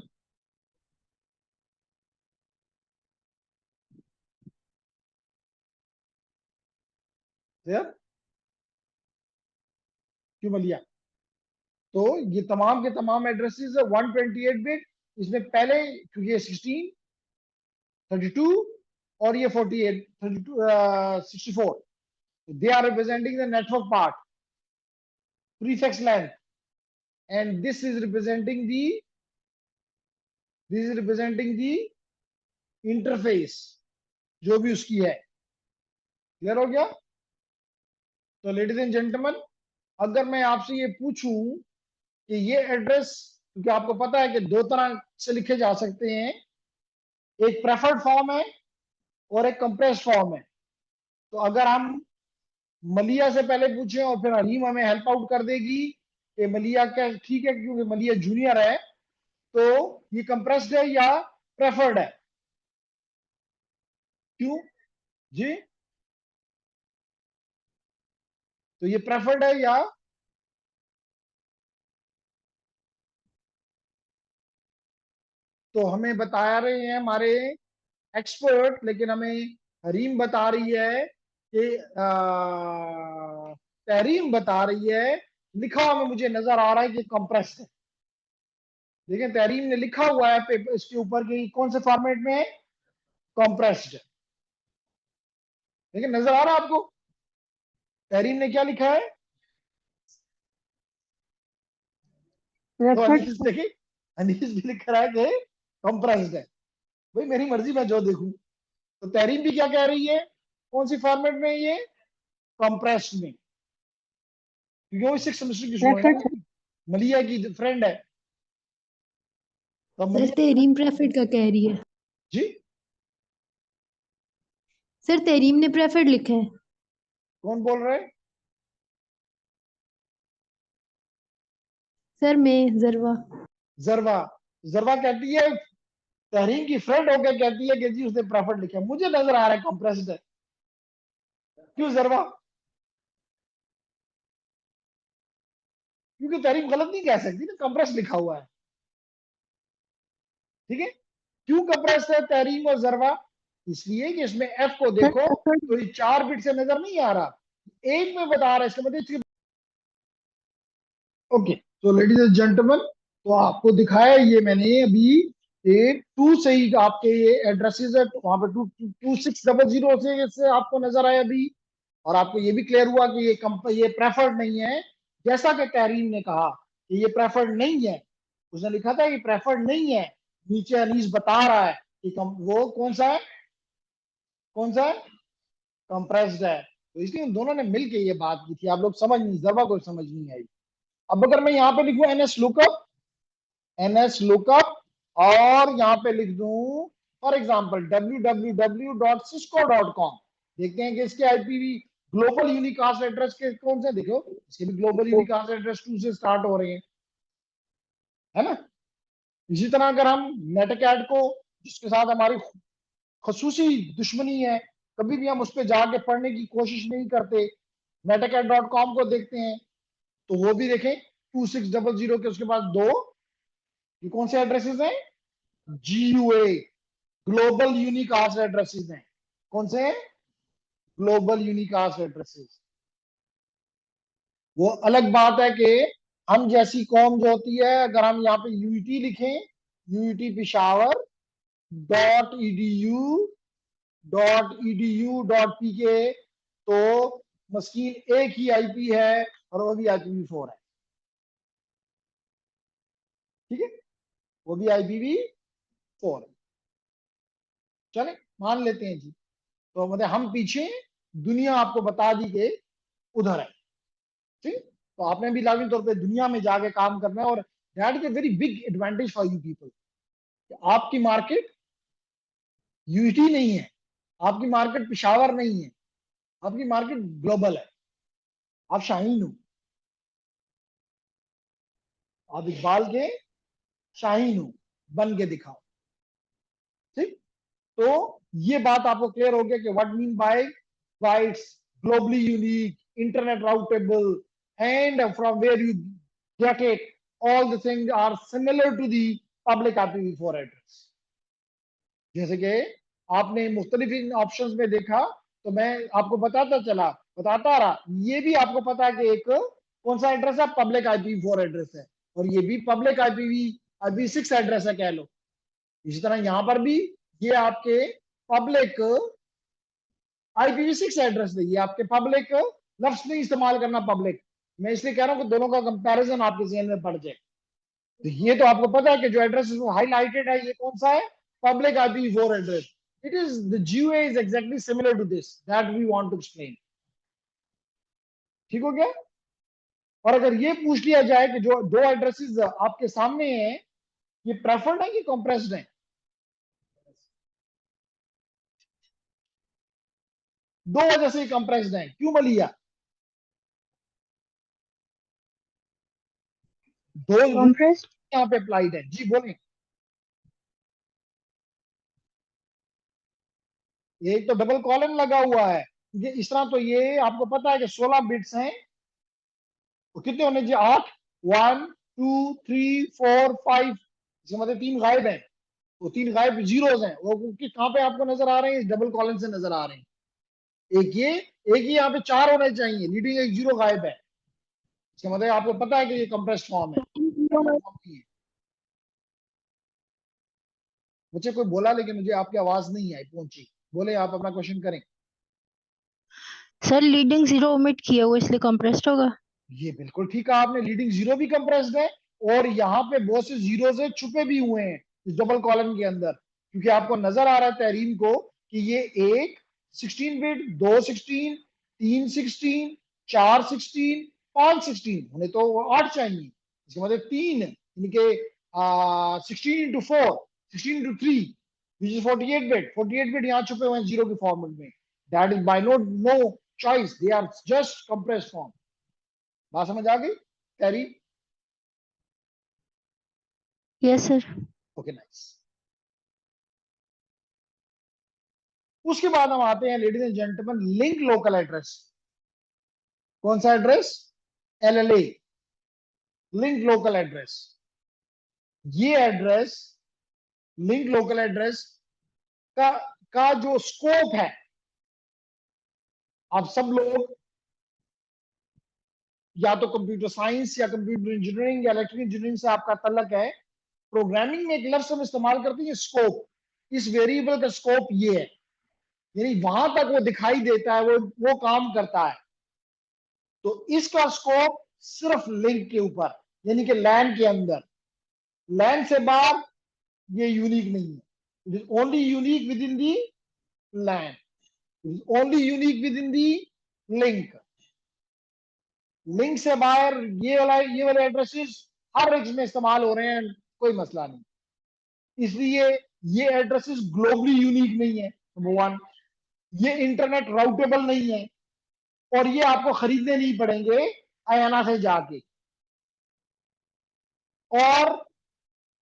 क्लियर, क्यों बलिया। तो ये तमाम के तमाम एड्रेसेस है 128 बिट। इसमें पहले क्योंकि ये 16, 32 और ये 48, 32, 64, they are representing the network part, prefix length, and this is representing the interface जो भी उसकी है। क्लियर हो गया। तो लेडीज एंड जेंटलमैन, अगर मैं आपसे ये पूछूं कि ये एड्रेस, क्योंकि आपको पता है कि दो तरह से लिखे जा सकते हैं, एक प्रेफर्ड फॉर्म है और एक कंप्रेस्ड फॉर्म है। तो अगर हम मलिया से पहले पूछें और फिर हरीम हमें हेल्प आउट कर देगी कि मलिया क्या ठीक है क्योंकि मलिया जूनियर है, तो ये कंप्रेस्ड है या प्रेफर्ड है, क्यों जी। तो ये प्रेफर्ड है या, तो हमें बता रहे हैं हमारे एक्सपर्ट, लेकिन हमें हरीम बता रही है कि तहरीम बता रही है, लिखा हमें मुझे नजर आ रहा है कि कंप्रेस है। देखिए तहरीम ने लिखा हुआ है पेपर इसके ऊपर कि कौन से फॉर्मेट में है, कंप्रेस्ड है। देखिए नजर आ रहा है आपको तहरीम ने क्या लिखा है। तो अनीस देखिए, अनीस भी लिख रहा है कि कंप्रेस्ड है। भाई मेरी मर्जी, मैं जो देखूं। तो तहरीम भी क्या कह रही है, कौन सी फॉर्मेट में है ये, कंप्रेस्ड में, क्योंकि वो 6 सेमेस्टर की स्टूडेंट है ना, मलिया की फ्रेंड है। तो सर मलिया तेरीम प्रेफर्ड का कह रही है। जी, सर तेरीम ने प्रेफर्ड लिखा है। कौन बोल रहे हैं। सर मैं जरवा। जरवा, जरवा कहती है, तहरीम की फ्रेंड होकर कहती है कि जी उसने प्रॉफिट लिखा है। मुझे नजर आ रहा है कंप्रेस्ड है। क्यों जरवा, क्योंकि तहरीम गलत नहीं कह सकती ना, कंप्रेस लिखा हुआ है। ठीक है, क्यों कंप्रेस है तहरीम और जरवा, इसलिए कि इसमें एफ को देखो तो ये 4 बिट से नजर नहीं आ रहा, एक में बता रहा है, इसका मतलब। ओके, तो लेडीज एंड जेंटलमैन, तो आपको दिखाया ये मैंने अभी, ये 2 से ही आपके ये एड्रेसेस है, वहां पे 2600 से आपको नजर आया अभी। और आपको ये भी क्लियर हुआ कि ये प्रेफर्ड नहीं है, जैसा कि तहरीम ने कहा कि ये प्रेफर्ड नहीं है। उसने लिखा था ये प्रेफर्ड नहीं है, नीचे अनीस बता रहा है कि वो कौन सा है, कौन सा है, कंप्रेस्ड है। तो इसलिए उन दोनों ने मिलकर ये बात की थी, आप लोग समझ नहीं, जबा को समझ नहीं आई। अब अगर मैं यहाँ पे लिखूं NS लुकअप और यहाँ पे लिख दूं फॉर एग्जांपल www.cisco.com, देखते हैं कि इसके IPV ग्लोबल यूनिकास्ट एड्रेस के कौन से, देखो इसके भी ग्लोबल यूनिकास्ट एड्रेस 2 से स्टार्ट हो रहे हैं, है ना। इसी तरह अगर हम नेटकैट को, जिसके साथ हमारी खसूसी दुश्मनी है, कभी भी हम उस पर जाके पढ़ने की कोशिश नहीं करते, netcat.com को देखते हैं, तो वो भी देखें 2600 के उसके पास दो, ये कौन से एड्रेसेस हैं, GUA ग्लोबल यूनिकास्ट एड्रेसेस हैं। कौन से हैं, ग्लोबल यूनिकास्ट एड्रेसेस। वो अलग बात है कि हम जैसी कौम जो होती है, अगर हम यहाँ पे यूईटी लिखें, यूईटी पिशावर .edu.pk, तो मस्कीन एक ही IP है और वो भी IPv4 है। ठीक है, वो भी IPv4 है। चले मान लेते हैं जी, तो मतलब हम पीछे, दुनिया आपको बता दी कि उधर है। ठीक, तो आपने भी लाजमी तौर पे दुनिया में जाके काम करना है, और that is a very big advantage for you people. आपकी मार्केट यूटी नहीं है, आपकी मार्केट पिशावर नहीं है, आपकी मार्केट ग्लोबल है। आप शाहीन हो, आप इकबाल के शाहीन हो, बन के दिखाओ। ठीक, तो ये बात आपको क्लियर हो गया कि what mean by bytes globally unique, internet routable, and from where you get it, all the things are similar to the public IPv4 address. जैसे कि आपने मुख्तलिफ ऑप्शंस में देखा, तो मैं आपको बताता रहा, ये भी आपको पता है कि एक कौन सा एड्रेस है, पब्लिक IPv4 एड्रेस है, और ये भी पब्लिक IPv6 एड्रेस है कह लो। इसी तरह यहां पर भी ये आपके पब्लिक IPv6 एड्रेस है, ये आपके पब्लिक लफ्ज नहीं इस्तेमाल करना पब्लिक, मैं इसलिए कह रहा हूं कि दोनों का कंपैरिजन आपके जहन में पड़ जाए। तो ये तो आपको पता है कि जो एड्रेस हाईलाइटेड है ये कौन सा है, public IPv4 address. It is the GUI is exactly similar to this that we want to explain। ठीक हो गया। और अगर ये पूछ लिया जाए कि जो दो एड्रेसेस आपके सामने हैं, ये प्रेफर्ड है कि कंप्रेस्ड है, दो वजह से कंप्रेस्ड है, क्यों मलिया? दो compressed यहाँ पे अप्लाइड है। जी बोले। एक तो डबल कॉलन लगा हुआ है, ये इस तरह, तो ये आपको पता है कि 16 बिट्स हैं, तो कितने होने चाहिए, 8, 1 2 3 4 5, इसका मतलब 3 गायब हैं, तो 3 गायब जीरोज हैं, वो कहाँ पे आपको नजर आ रहे हैं, इस डबल कॉलन से नजर आ रहे हैं। एक ही यहाँ पे 4 होने चाहिए, लीडिंग एक जीरो गायब है, इसका मतलब आपको पता है कि ये कंप्रेस्ड फॉर्म है। मुझे कोई बोला लेकिन मुझे आपकी आवाज नहीं आई पहुंची, बोले आप अपना क्वेश्चन करें। सर लीडिंग जीरो ओमिट किया हुआ इसलिए कंप्रेस्ड होगा। ये बिल्कुल ठीक है आपने, लीडिंग जीरो भी कंप्रेस्ड है, और यहाँ पे बहुत से जीरोज है छुपे भी हुए हैं इस डबल कॉलम के अंदर, क्योंकि आपको नजर आ रहा है तहरीम को कि ये एक 16 बिट, 2 16, 3 16, 4 16, 5 16 होने तो 8 चाहिए, इसका मतलब 3 यानी कि 16 into 4, 16 into 3 which is 48 bit, 48 bit यहाँ छुपे हुए हैं जीरो के फॉर्मेट में। That is by no choice, they are just compressed form. बात समझ आ गई कैरी? Yes sir. Okay nice. उसके बाद हम आते हैं ladies and gentleman, link local address. कौन सा address? LLA, link local address. ये एड्रेस, लिंक लोकल एड्रेस का जो स्कोप है, आप सब लोग या तो कंप्यूटर साइंस या कंप्यूटर इंजीनियरिंग या इलेक्ट्रिकल इंजीनियरिंग से आपका तल्लक है, प्रोग्रामिंग में एक लफ्ज हम इस्तेमाल करते हैं स्कोप। इस वेरिएबल का स्कोप ये है, यानी वहां तक वो दिखाई देता है, वो काम करता है। तो इसका स्कोप सिर्फ लिंक के ऊपर, यानी कि लैन के अंदर, लैन से बाहर ये यूनिक नहीं है। It is only unique within the LAN, it is only unique within the link. Link से बाहर ये वाले एड्रेसेस हर रिक्स में इस्तेमाल हो रहे हैं, कोई मसला नहीं। इसलिए ये एड्रेसेस ग्लोबली यूनिक नहीं है, नंबर वन। ये इंटरनेट राउटेबल नहीं है, और ये आपको खरीदने नहीं पड़ेंगे आयाना से जाके। और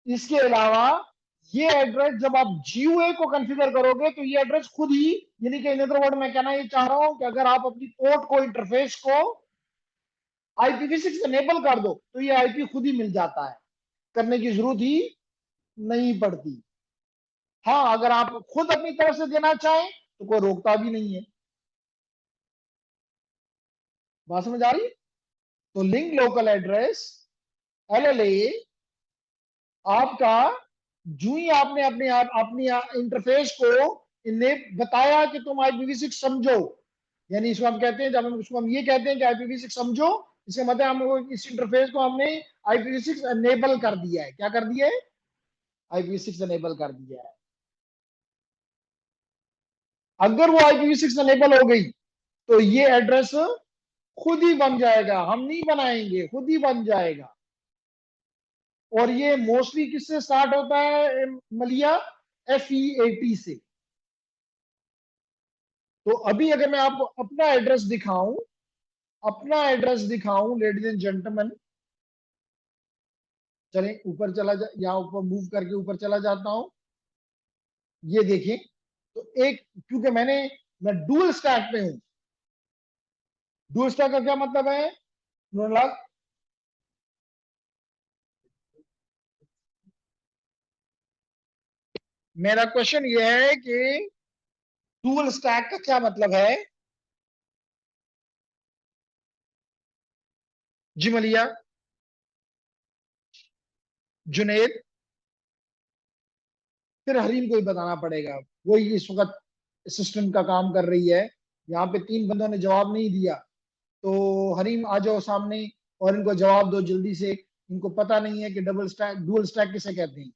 इसके अलावा ये एड्रेस जब आप GUI को कॉन्फ़िगर करोगे तो ये एड्रेस खुद ही, यानी कि इन अदर वर्ड मैं कहना ये चाह रहा हूं कि अगर आप अपनी पोर्ट को, इंटरफेस को IPv6 एनेबल कर दो तो ये IP खुद ही मिल जाता है, करने की जरूरत ही नहीं पड़ती। हाँ, अगर आप खुद अपनी तरफ से देना चाहें तो कोई रोकता भी नहीं है। बात समझ आ रही? तो लिंक लोकल एड्रेस LLA आपका, जो ही आपने अपनी इंटरफेस को इन्हें बताया कि तुम IPv6 समझो, यानी इसको हम कहते हैं, जब हम उसको हम ये कहते हैं कि IPv6 समझो, इसका मतलब हम इस इंटरफेस को हमने IPv6 एनेबल कर दिया है। क्या कर दिया है? IPv6 एनेबल कर दिया है। अगर वो IPv6 एनेबल हो गई तो ये एड्रेस खुद ही बन जाएगा, हम नहीं बनाएंगे, खुद ही बन जाएगा। और ये मोस्टली किससे स्टार्ट होता है मलिया? FEAT से। तो अभी अगर मैं आपको अपना एड्रेस दिखाऊं लेडीज एंड जेंटलमैन, चलें ऊपर चला जा, यहाँ ऊपर मूव करके ऊपर चला जाता हूं। ये देखें तो एक, क्योंकि मैं डुअल स्टैक पे हूं। डुअल स्टैक का क्या मतलब है अनुराग? मेरा क्वेश्चन ये है कि डुअल स्टैक का क्या मतलब है? जी मलिया, जुनेद, फिर हरीम को ही बताना पड़ेगा। वही इस वक्त असिस्टेंट का काम कर रही है। यहाँ पे 3 बंदों ने जवाब नहीं दिया, तो हरीम आ जाओ सामने और इनको जवाब दो जल्दी से। इनको पता नहीं है कि डबल स्टैक डुअल स्टैक किसे कहते हैं।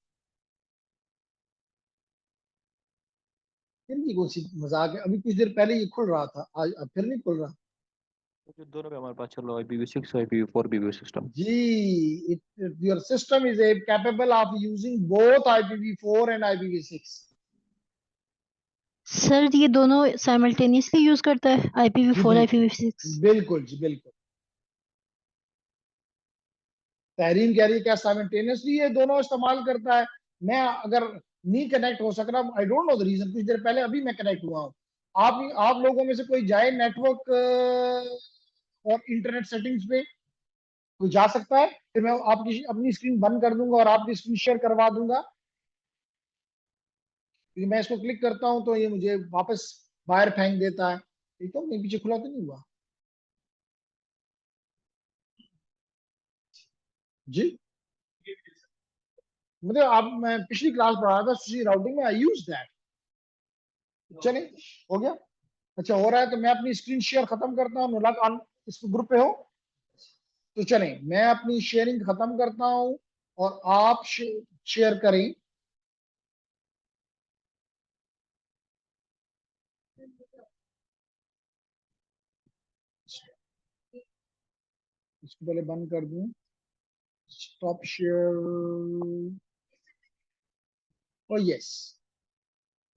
इनकी कौन सी मजाक है? अभी कुछ देर पहले ये खुल रहा था, आज अब फिर नहीं खुल रहा। जो दोनों पे हमारे पास चलो IPv6 और IPv4 BBS सिस्टम। जी, your system is capable of using both IPv4 and IPv6। Sir ये दोनों साइमल्टेनियसली यूज करता है जी IPv4 बिल्कुल, IPv6? बिल्कुल जी बिल्कुल। तहरीम कह रही है क्या साइमल्टेनियसली ये दोनों इस्तेमाल करता है? मैं अगर नहीं कनेक्ट हो सक रहा, I don't know the reason, कुछ देर पहले अभी मैं कनेक्ट हुआ हूँ। आप लोगों में से कोई जाए नेटवर्क और इंटरनेट सेटिंग्स पे, कोई जा सकता है? फिर मैं आपकी अपनी स्क्रीन बंद कर दूंगा और आपकी स्क्रीन शेयर करवा दूंगा। क्योंकि मैं इसको क्लिक करता हूं तो ये मुझे वापस बाहर फेंक देता है। ठीक है, मेरे पीछे खुला तो नहीं हुआ जी? मतलब आप, मैं पिछली क्लास पढ़ा था सुशी राउटिंग में, आई यूज दैट। चले, हो गया? अच्छा हो रहा है तो मैं अपनी स्क्रीन शेयर खत्म करता हूँ। अनुराग इस ग्रुप पे हो तो चलें मैं अपनी शेयरिंग खत्म करता हूँ और आप शेयर करें। इसको पहले बंद कर दूं। Stop share. ओ यस,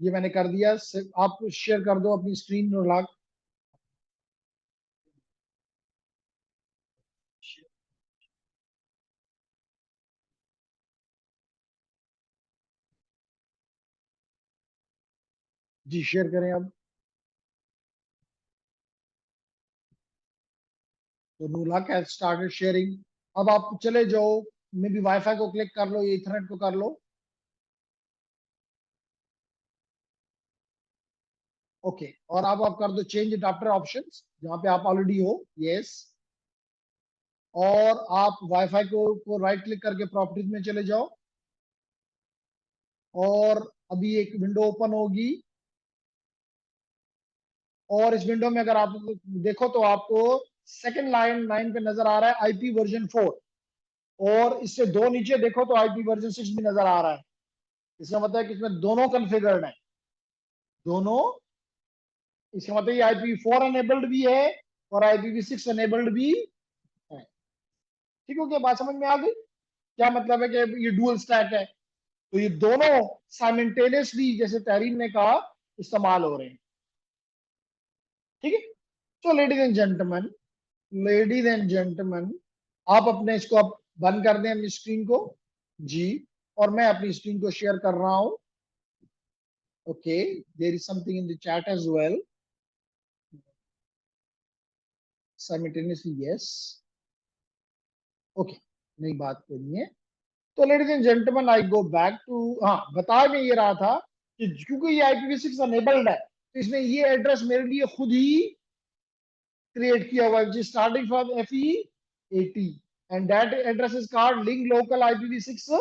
ये मैंने कर दिया। आप शेयर कर दो अपनी स्क्रीन अनुराग। जी शेयर करें अब। तो अनुराग हैज स्टार्टेड शेयरिंग। अब आप चले जाओ, मे बी वाईफाई को क्लिक कर लो, इथरनेट को कर लो। ओके, और अब आप कर दो चेंज अडाप्टर ऑप्शंस जहां पे आप ऑलरेडी हो। यस, और आप वाईफाई को राइट क्लिक करके प्रॉपर्टीज में चले जाओ और अभी एक विंडो ओपन होगी। और इस विंडो में अगर आप देखो तो आपको सेकंड लाइन पे नजर आ रहा है IP वर्जन 4, और इससे दो नीचे देखो तो IP वर्जन 6 भी नजर आ रहा है। इसका मतलब है कि इसमें दोनों कॉन्फ़िगर्ड है, दोनों। इसका मतलब ये IPv4 एनेबल्ड भी है और IPv6 एनेबल्ड भी है। ठीक हो गया? बात समझ में आ गई? क्या मतलब है कि ये डुअल स्टैक है, तो ये दोनों साइमल्टेनियसली, जैसे तहरीन ने कहा, इस्तेमाल हो रहे हैं। ठीक है, तो लेडीज एंड जेंटलमैन, आप अपने इसको अब बंद कर दें अपनी स्क्रीन को जी, और मैं अपनी स्क्रीन को शेयर कर रहा हूं। Okay, there is something in the chat as well, simultaneously yes. Okay, नई बात करनी है। तो ladies and gentleman, I go back to, हाँ बता मैं ये रहा था कि क्योंकि ये IPv6 अनेबल्ड है, तो इसने ये एड्रेस मेरे लिए खुद ही क्रिएट किया हुआ है, starting from FE80, and that address is called link local IPv6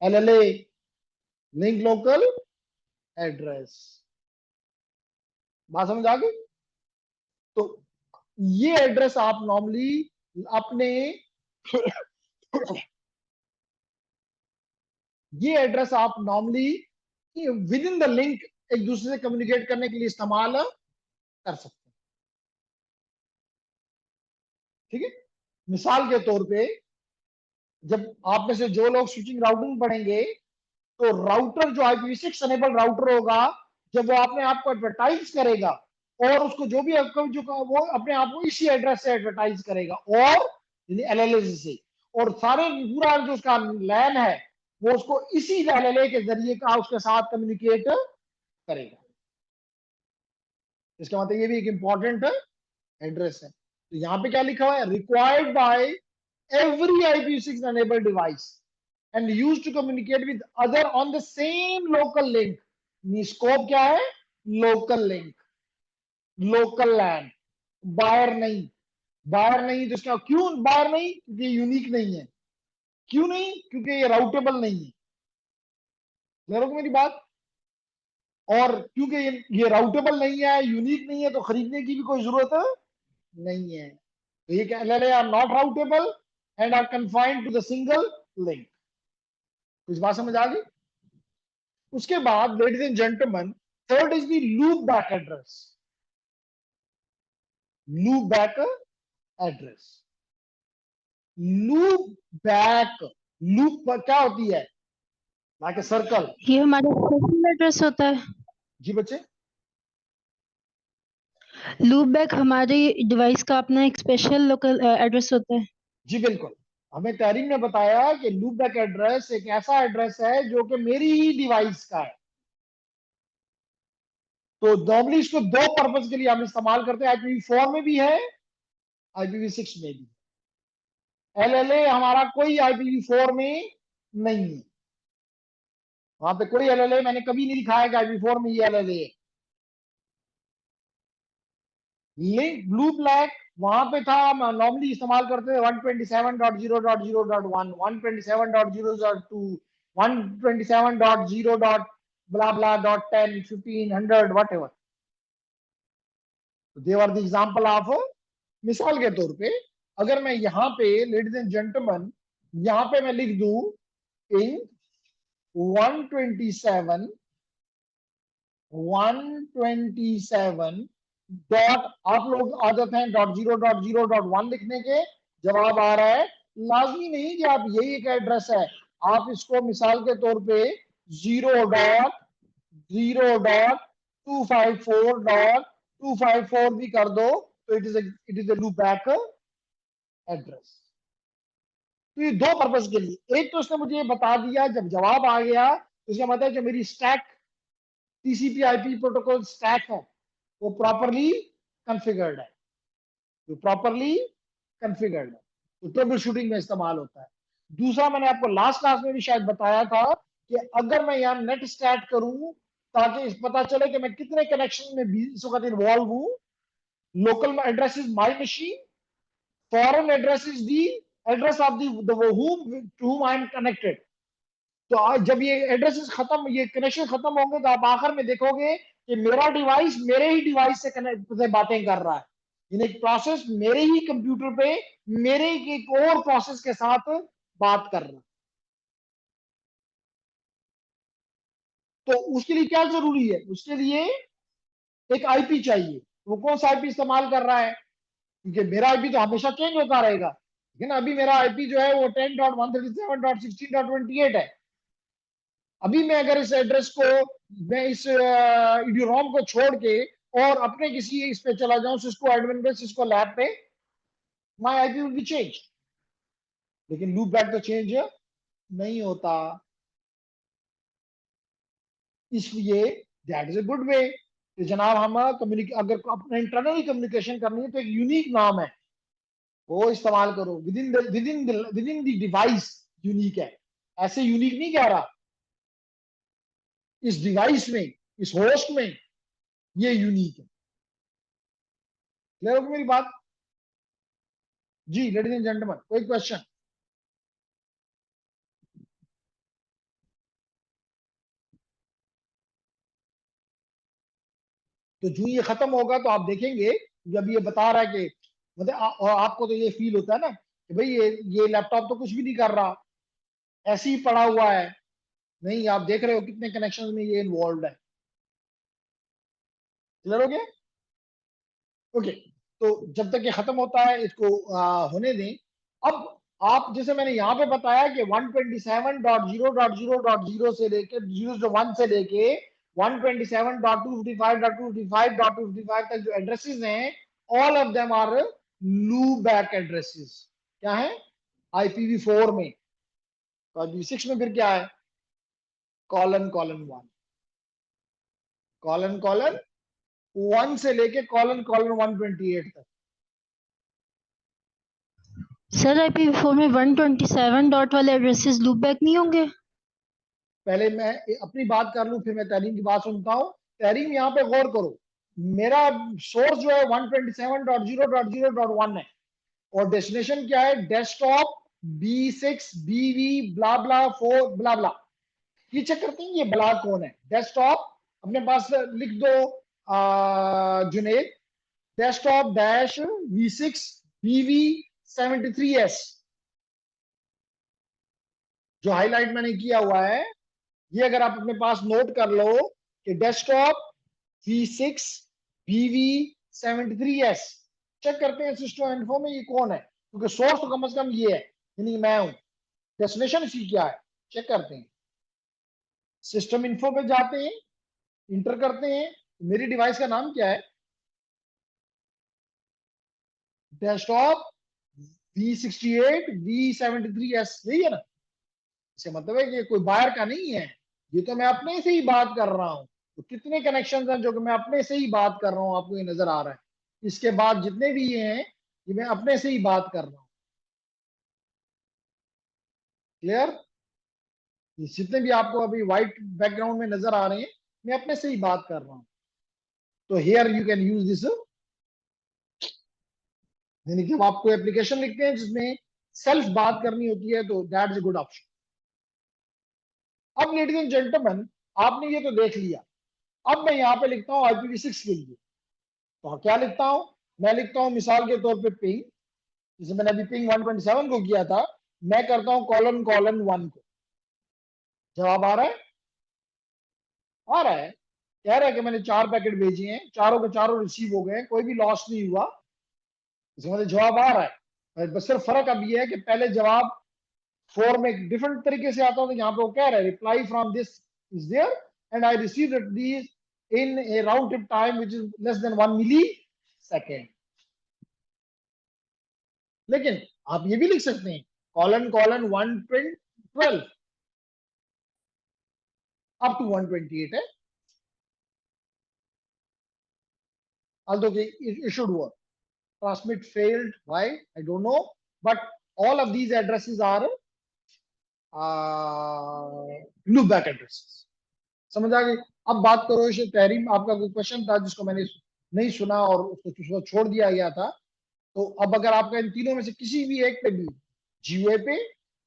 LLA, link local address. बात समझ आ गई? तो ये एड्रेस आप नॉर्मली अपने ये एड्रेस आप normally with in the link एक दूसरे से कम्युनिकेट करने के लिए इस्तेमाल कर सकते हैं। ठीक है, मिसाल के तौर पे जब आप में से जो लोग स्विचिंग राउटिंग पढ़ेंगे, तो राउटर जो IPv6 एनेबल राउटर होगा, जब वो अपने आप को एडवर्टाइज करेगा और उसको जो भी आपको जो वो अपने आप को इसी एड्रेस से एडवर्टाइज करेगा, और LLA से, और सारे पूरा जो उसका लैन है वो उसको इसी एलएलए के जरिए का उसके साथ कम्युनिकेट करेगा। इसका मतलब ये भी एक इंपॉर्टेंट एड्रेस है। तो यहां पे क्या लिखा हुआ है, required by every IPv6 enabled device and used to communicate with other on the same local link। Scope क्या है, लोकल लिंक, लोकल लैन, बायर नहीं, बायर नहीं तो इसका क्यों बायर नहीं, क्योंकि यूनिक नहीं है। क्यों नहीं, क्योंकि ये राउटेबल नहीं है। क्लियर हो मेरी बात। और क्योंकि ये राउटेबल नहीं है, यूनिक नहीं है, तो खरीदने की भी कोई जरूरत नहीं है। तो ये LLA are not routable and are confined to the single link. इस बात समझ आ गई। उसके बाद ladies and gentleman, third is the loop back address. Loop back address, loop back, loop क्या होती है, लाइक ए सर्कल। ये हमारा स्पेशल एड्रेस होता है। जी बच्चे, लूप बैक हमारी डिवाइस का अपना एक स्पेशल लोकल एड्रेस होता है। जी बिल्कुल। हमें तहरीम ने बताया कि लूप बैक एड्रेस एक ऐसा एड्रेस है जो कि मेरी ही डिवाइस का है। तो नॉर्मली इसको दो पर्पज के लिए हम इस्तेमाल करते हैं, IPv4 में भी है, IPv6 में भी। एलएलए हमारा कोई IPv4 में नहीं है, वहां पे कोई एलएलए मैंने कभी नहीं लिखा है कि IPv4 में ये एलएलए है। लिंक लूप लैक वहां पे था, हम नॉर्मली इस्तेमाल करते थे 127.0.0.1, 127.0.2, 127.0. blah blah dot 10, 15, 100 whatever। They are the example of, मिसाल के तौर पे अगर मैं यहाँ पे लेडीज एंड जेंटलमैन यहाँ पे मैं लिख दूं इन 127 डॉट, आप लोग आदत है .0.0.1 लिखने के, जवाब आ रहा है। लाजमी नहीं कि आप यही एक एड्रेस है, आप इसको मिसाल के तौर पे 0.0.254.254 भी कर दो, तो it is A loop back address. तो ये दो पर्पज के लिए, एक तो उसने मुझे ये बता दिया, जब जवाब आ गया तो इसका मतलब है कि मेरी स्टैक TCP/IP प्रोटोकॉल स्टैक है वो प्रॉपरली कॉन्फ़िगर्ड है, जो प्रॉपरली कॉन्फ़िगर्ड है, तो ट्रबल शूटिंग में इस्तेमाल होता है। दूसरा, मैंने आपको लास्ट क्लास में भी शायद बताया था कि अगर मैं यहाँ नेट स्टार्ट करूं ताकि इस पता चले कि मैं कितने कनेक्शन में इस वक्त इन्वॉल्व हूं, local address is my machine, foreign address is the address of the whom to whom I am connected। तो जब ये एड्रेसेस खत्म, ये कनेक्शन खत्म होंगे तो आप आखिर में देखोगे कि मेरा डिवाइस मेरे ही डिवाइस से कनेक्ट से बातें कर रहा है, यानी एक प्रोसेस मेरे ही कंप्यूटर पे मेरे एक और प्रोसेस के साथ बात कर रहा है। तो उसके लिए क्या जरूरी है, उसके लिए एक आईपी चाहिए। वो कौन सा आईपी इस्तेमाल कर रहा है, क्योंकि मेरा आईपी तो हमेशा चेंज होता रहेगा, लेकिन अभी मेरा आईपी जो है वो 10.137.16.28 है। अभी मैं अगर इस एड्रेस को, मैं इस ईडीरोम को छोड़ के और अपने किसी इस पे चला जाऊं, सिस्को एडमिन पे, सिस्को लैब पे, my IP will be change. लेकिन लूप बैक तो चेंज नहीं होता, इसलिए that is a good way कि जनाब हम अगर अपने इंटरनली कम्युनिकेशन करनी है तो एक यूनिक नाम है वो इस्तेमाल करो, with in the device unique है, ऐसे यूनिक नहीं कह रहा, इस डिवाइस में, इस होस्ट में ये यूनिक है। क्लियर होगी मेरी बात। जी लेडीज एंड जेंटलमैन, कोई क्वेश्चन। तो जो ये खत्म होगा तो आप देखेंगे, जब ये बता रहा है कि मतलब और आपको तो ये फील होता है ना कि भाई ये लैपटॉप तो कुछ भी नहीं कर रहा, ऐसे ही पड़ा हुआ है। नहीं, आप देख रहे हो कितने कनेक्शन में ये इन्वॉल्व है। क्लियर हो गया। ओके, तो जब तक ये खत्म होता है इसको होने दें। अब आप जैसे मैंने यहाँ पे बताया कि 127.0.0.0 से लेके 0.1 से लेके 127.255.255.255 तक जो एड्रेसेस हैं, all of them are loop back addresses. क्या है, IPv4 में, तो IPv6 में फिर क्या है, कॉलन कॉलन 1, कॉलन कॉलन 1 से लेके कॉलन कॉलन 128 तक। सर IPv4 में 127 डॉट वाले एड्रेसेस लूप बैक नहीं होंगे? पहले मैं अपनी बात कर लूं, फिर मैं तहरीम की बात सुनता हूं। तहरीम यहाँ पे गौर करो, मेरा सोर्स जो है 127.0.0.1 है और डेस्टिनेशन क्या है, डेस्कटॉप B6 BV ब्ला ब्ला 4 ब्ला ब्ला। ये चेक करते हैं ये ब्ला कौन है। डेस्कटॉप अपने पास लिख दो Junaid, desktop dash V6 BV 73S, जो हाईलाइट मैंने किया हुआ है, ये अगर आप अपने पास नोट कर लो कि desktop V6 BV 73S। Check करते हैं सिस्टम इन्फो में ये कौन है, क्योंकि सोर्स तो कम से कम ये है, यानी मैं हूं। डेस्टिनेशन इसकी क्या है, चेक करते हैं। सिस्टम इन्फो पे जाते हैं, इंटर करते हैं, मेरी डिवाइस का नाम क्या है, डेस्कटॉप V68 V73S, यही है ना। इसका मतलब है कि कोई बाहर का नहीं है, ये तो मैं अपने से ही बात कर रहा हूं। तो कितने कनेक्शंस हैं जो कि मैं अपने से ही बात कर रहा हूं, आपको ये नजर आ रहा है। इसके बाद जितने भी ये हैं, ये मैं अपने से ही बात कर रहा हूं। क्लियर, जितने भी आपको अभी व्हाइट बैकग्राउंड में नजर आ रहे हैं, मैं अपने से ही बात कर रहा हूं। तो here you can use this, यानी कि आप कोई एप्लीकेशन लिखते हैं जिसमें सेल्फ बात करनी होती है, तो that is a good option. अब लेडीज एंड जेंटलमैन, आपने ये तो देख लिया। अब मैं यहाँ पे लिखता हूँ IPv6 के लिए, तो क्या लिखता हूं, मैं लिखता हूं मिसाल के तौर पे पिंग, जैसे मैंने अभी पिंग 127 को किया था, मैं करता हूं कॉलन कॉलन 1 को। जवाब आ रहा है, आ रहा है, कह रहा है कि मैंने 4 पैकेट भेजे हैं, चारों के चारों रिसीव हो गए, कोई भी लॉस नहीं हुआ, इसका मतलब जवाब आ रहा है। बस सिर्फ फर्क अब ये है कि पहले जवाब फॉर्म में डिफरेंट तरीके से आता था, यहाँ पे वो कह रहा है reply from this is there and I receive this in a round trip time which is less than 1 millisecond. लेकिन आप ये भी लिख सकते हैं कॉलन कॉलन 112 अप टू 128 है, although it should work. Transmit failed, why I don't know, but all of these addresses are loopback addresses. समझ आ गई। अब बात करो इसे तहरीम, आपका कोई क्वेश्चन था जिसको मैंने नहीं सुना और उसको छोड़ दिया गया था, तो अब अगर आपका इन तीनों में से किसी भी एक पे भी, GUI पे,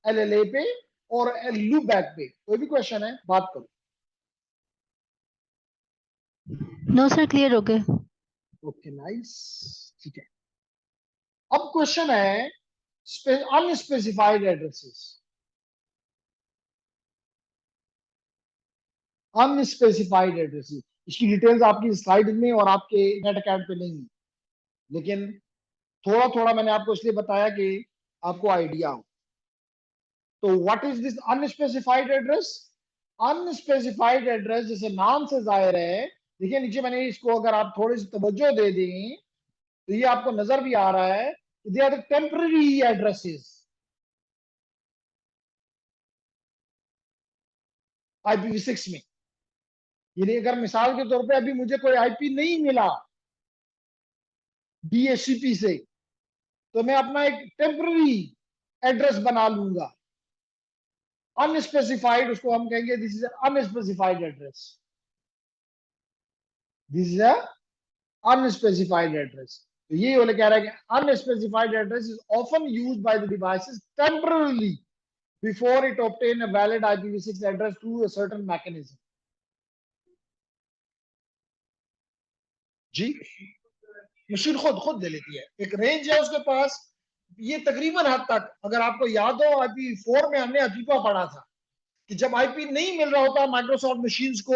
LLA पे और लूपबैक पे कोई भी क्वेश्चन है, बात करो। नो सर, क्लियर हो गए। ओके नाइस, ठीक है। अब क्वेश्चन है अनस्पेसिफाइड एड्रेसेस। अनस्पेसिफाइड एड्रेसेस, इसकी डिटेल्स आपकी स्लाइड में और आपके नेट अकाउंट पे नहीं है, लेकिन थोड़ा थोड़ा मैंने आपको इसलिए बताया कि आपको आइडिया हो। तो what is this unspecified address? Unspecified address जैसे नाम से जाहिर है, देखिए नीचे मैंने इसको अगर आप थोड़ी सी तवज्जो दे दें तो ये आपको नजर भी आ रहा है, they are temporary addresses. IPv6 में, यानी अगर मिसाल के तौर पे अभी मुझे कोई IP नहीं मिला DHCP से, तो मैं अपना एक टेम्पररी एड्रेस बना लूंगा। अनस्पेसिफाइड उसको हम कहेंगे this is unspecified address, this is unspecified address. तो ये वाले कह रहा है कि unspecified address is often used by the devices temporarily before it obtain a valid IPv6 address through a certain mechanism. जी, मशीन खुद खुद ले लेती है, एक रेंज है उसके पास। ये तकरीबन हद तक, अगर आपको याद हो IP4 में हमने अतीफा पढ़ा था कि जब IP नहीं मिल रहा होता माइक्रोसॉफ्ट मशीन्स को,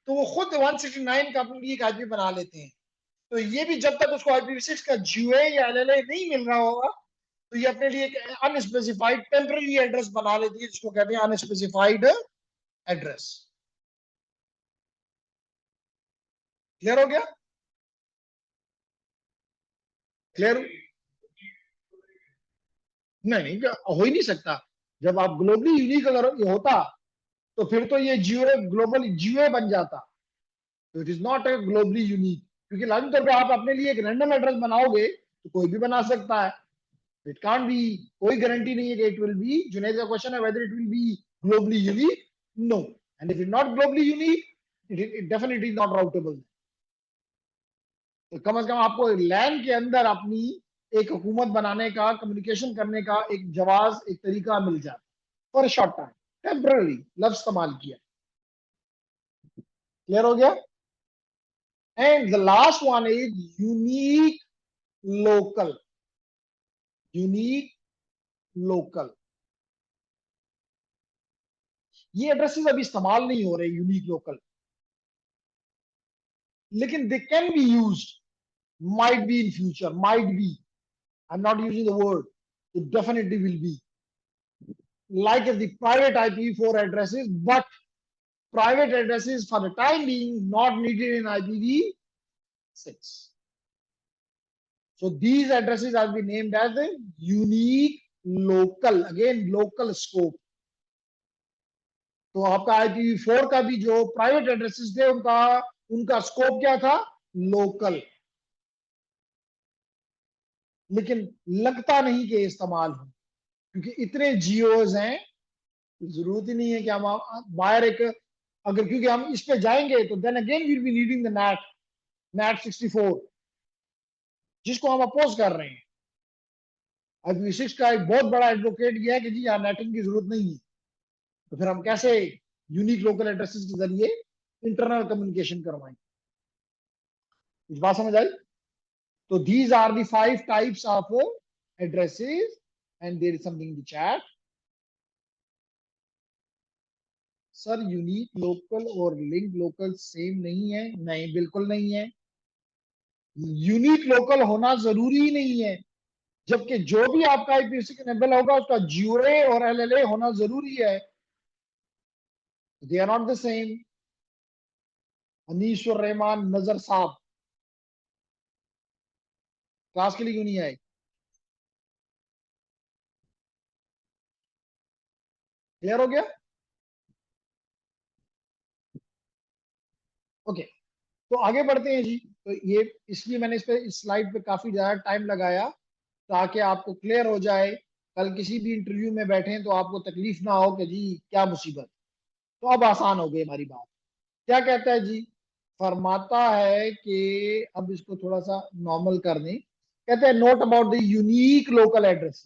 तो वो खुद 169 का अपने लिए एक IP बना लेते हैं। तो ये भी जब तक उसको IPv6 का GUI या LLA नहीं मिल रहा होगा, तो ये अपने लिए एक अनस्पेसिफाइड टेम्पररी एड्रेस बना लेती है, जिसको कहते हैं अनस्पेसिफाइड एड्रेस। क्लियर हो गया? क्लियर? नहीं, हो ही नहीं सकता। जब आप ग्लोबली यूनिक अगर ये होता तो फिर तो ये जियो ग्लोबल जियो बन जाता। तो it is not A globally unique, क्योंकि लाजमी तौर पे आप अपने लिए एक रैंडम एड्रेस बनाओगे तो कोई भी बना सकता है। इट कांट बी, कोई गारंटी नहीं है कि इट विल बी, जुनैद का क्वेश्चन है whether it will be globally unique, no. And if it not globally unique, it definitely not routable. तो कम से कम आपको लैन के अंदर अपनी एक हुकूमत बनाने का, कम्युनिकेशन करने का एक जवाज, एक तरीका मिल जाता for a short time, temporary लफ्ज इस्तेमाल किया। क्लियर हो गया? And the last one is unique local. Unique local, ये एड्रेसेस अभी इस्तेमाल नहीं हो रहे यूनिक लोकल, लेकिन they can be used, might be in future, might be, I'm not using the word, it definitely will be, like the private IPv4 addresses, but private addresses for the time being not needed in IPv6. So these addresses have been named as the unique local, again local scope. तो आपका IPv4 का भी जो private addresses थे उनका scope क्या था? Local. लेकिन लगता नहीं कि इस्तेमाल हो, क्योंकि इतने जियोज हैं, जरूरत ही नहीं है कि हम बाहर एक, अगर क्योंकि हम इस पे जाएंगे तो then again will be needing the net 64, जिसको हम अपोज कर रहे हैं। IPv6 का एक बहुत बड़ा एडवोकेट यह है कि जी यहाँ नेटिंग की जरूरत नहीं है, तो फिर हम कैसे यूनिक लोकल एड्रेसेस के जरिए इंटरनल कम्युनिकेशन करवाएंगे? कुछ बात समझ आई? तो these are the 5 types of addresses, and there is something in the chat. Sir unique local और लिंक लोकल सेम नहीं है? नहीं, बिल्कुल नहीं है। यूनिक लोकल होना जरूरी ही नहीं है, जबकि जो भी आपका IPv6 इनेबल होगा उसका GUA और LLA होना जरूरी है। They are not the same. Anisur Rahman Nazar साहब क्लास के लिए क्यों नहीं आए? क्लियर हो गया? ओके, तो आगे बढ़ते हैं जी। तो ये इसलिए मैंने इस स्लाइड पे काफी ज्यादा टाइम लगाया, ताकि आपको क्लियर हो जाए, कल किसी भी इंटरव्यू में बैठे तो आपको तकलीफ ना हो कि जी क्या मुसीबत। तो अब आसान हो गई हमारी बात। क्या कहता है जी? फरमाता है कि अब इसको थोड़ा सा नॉर्मल कर दें। कहते हैं note about the unique local address,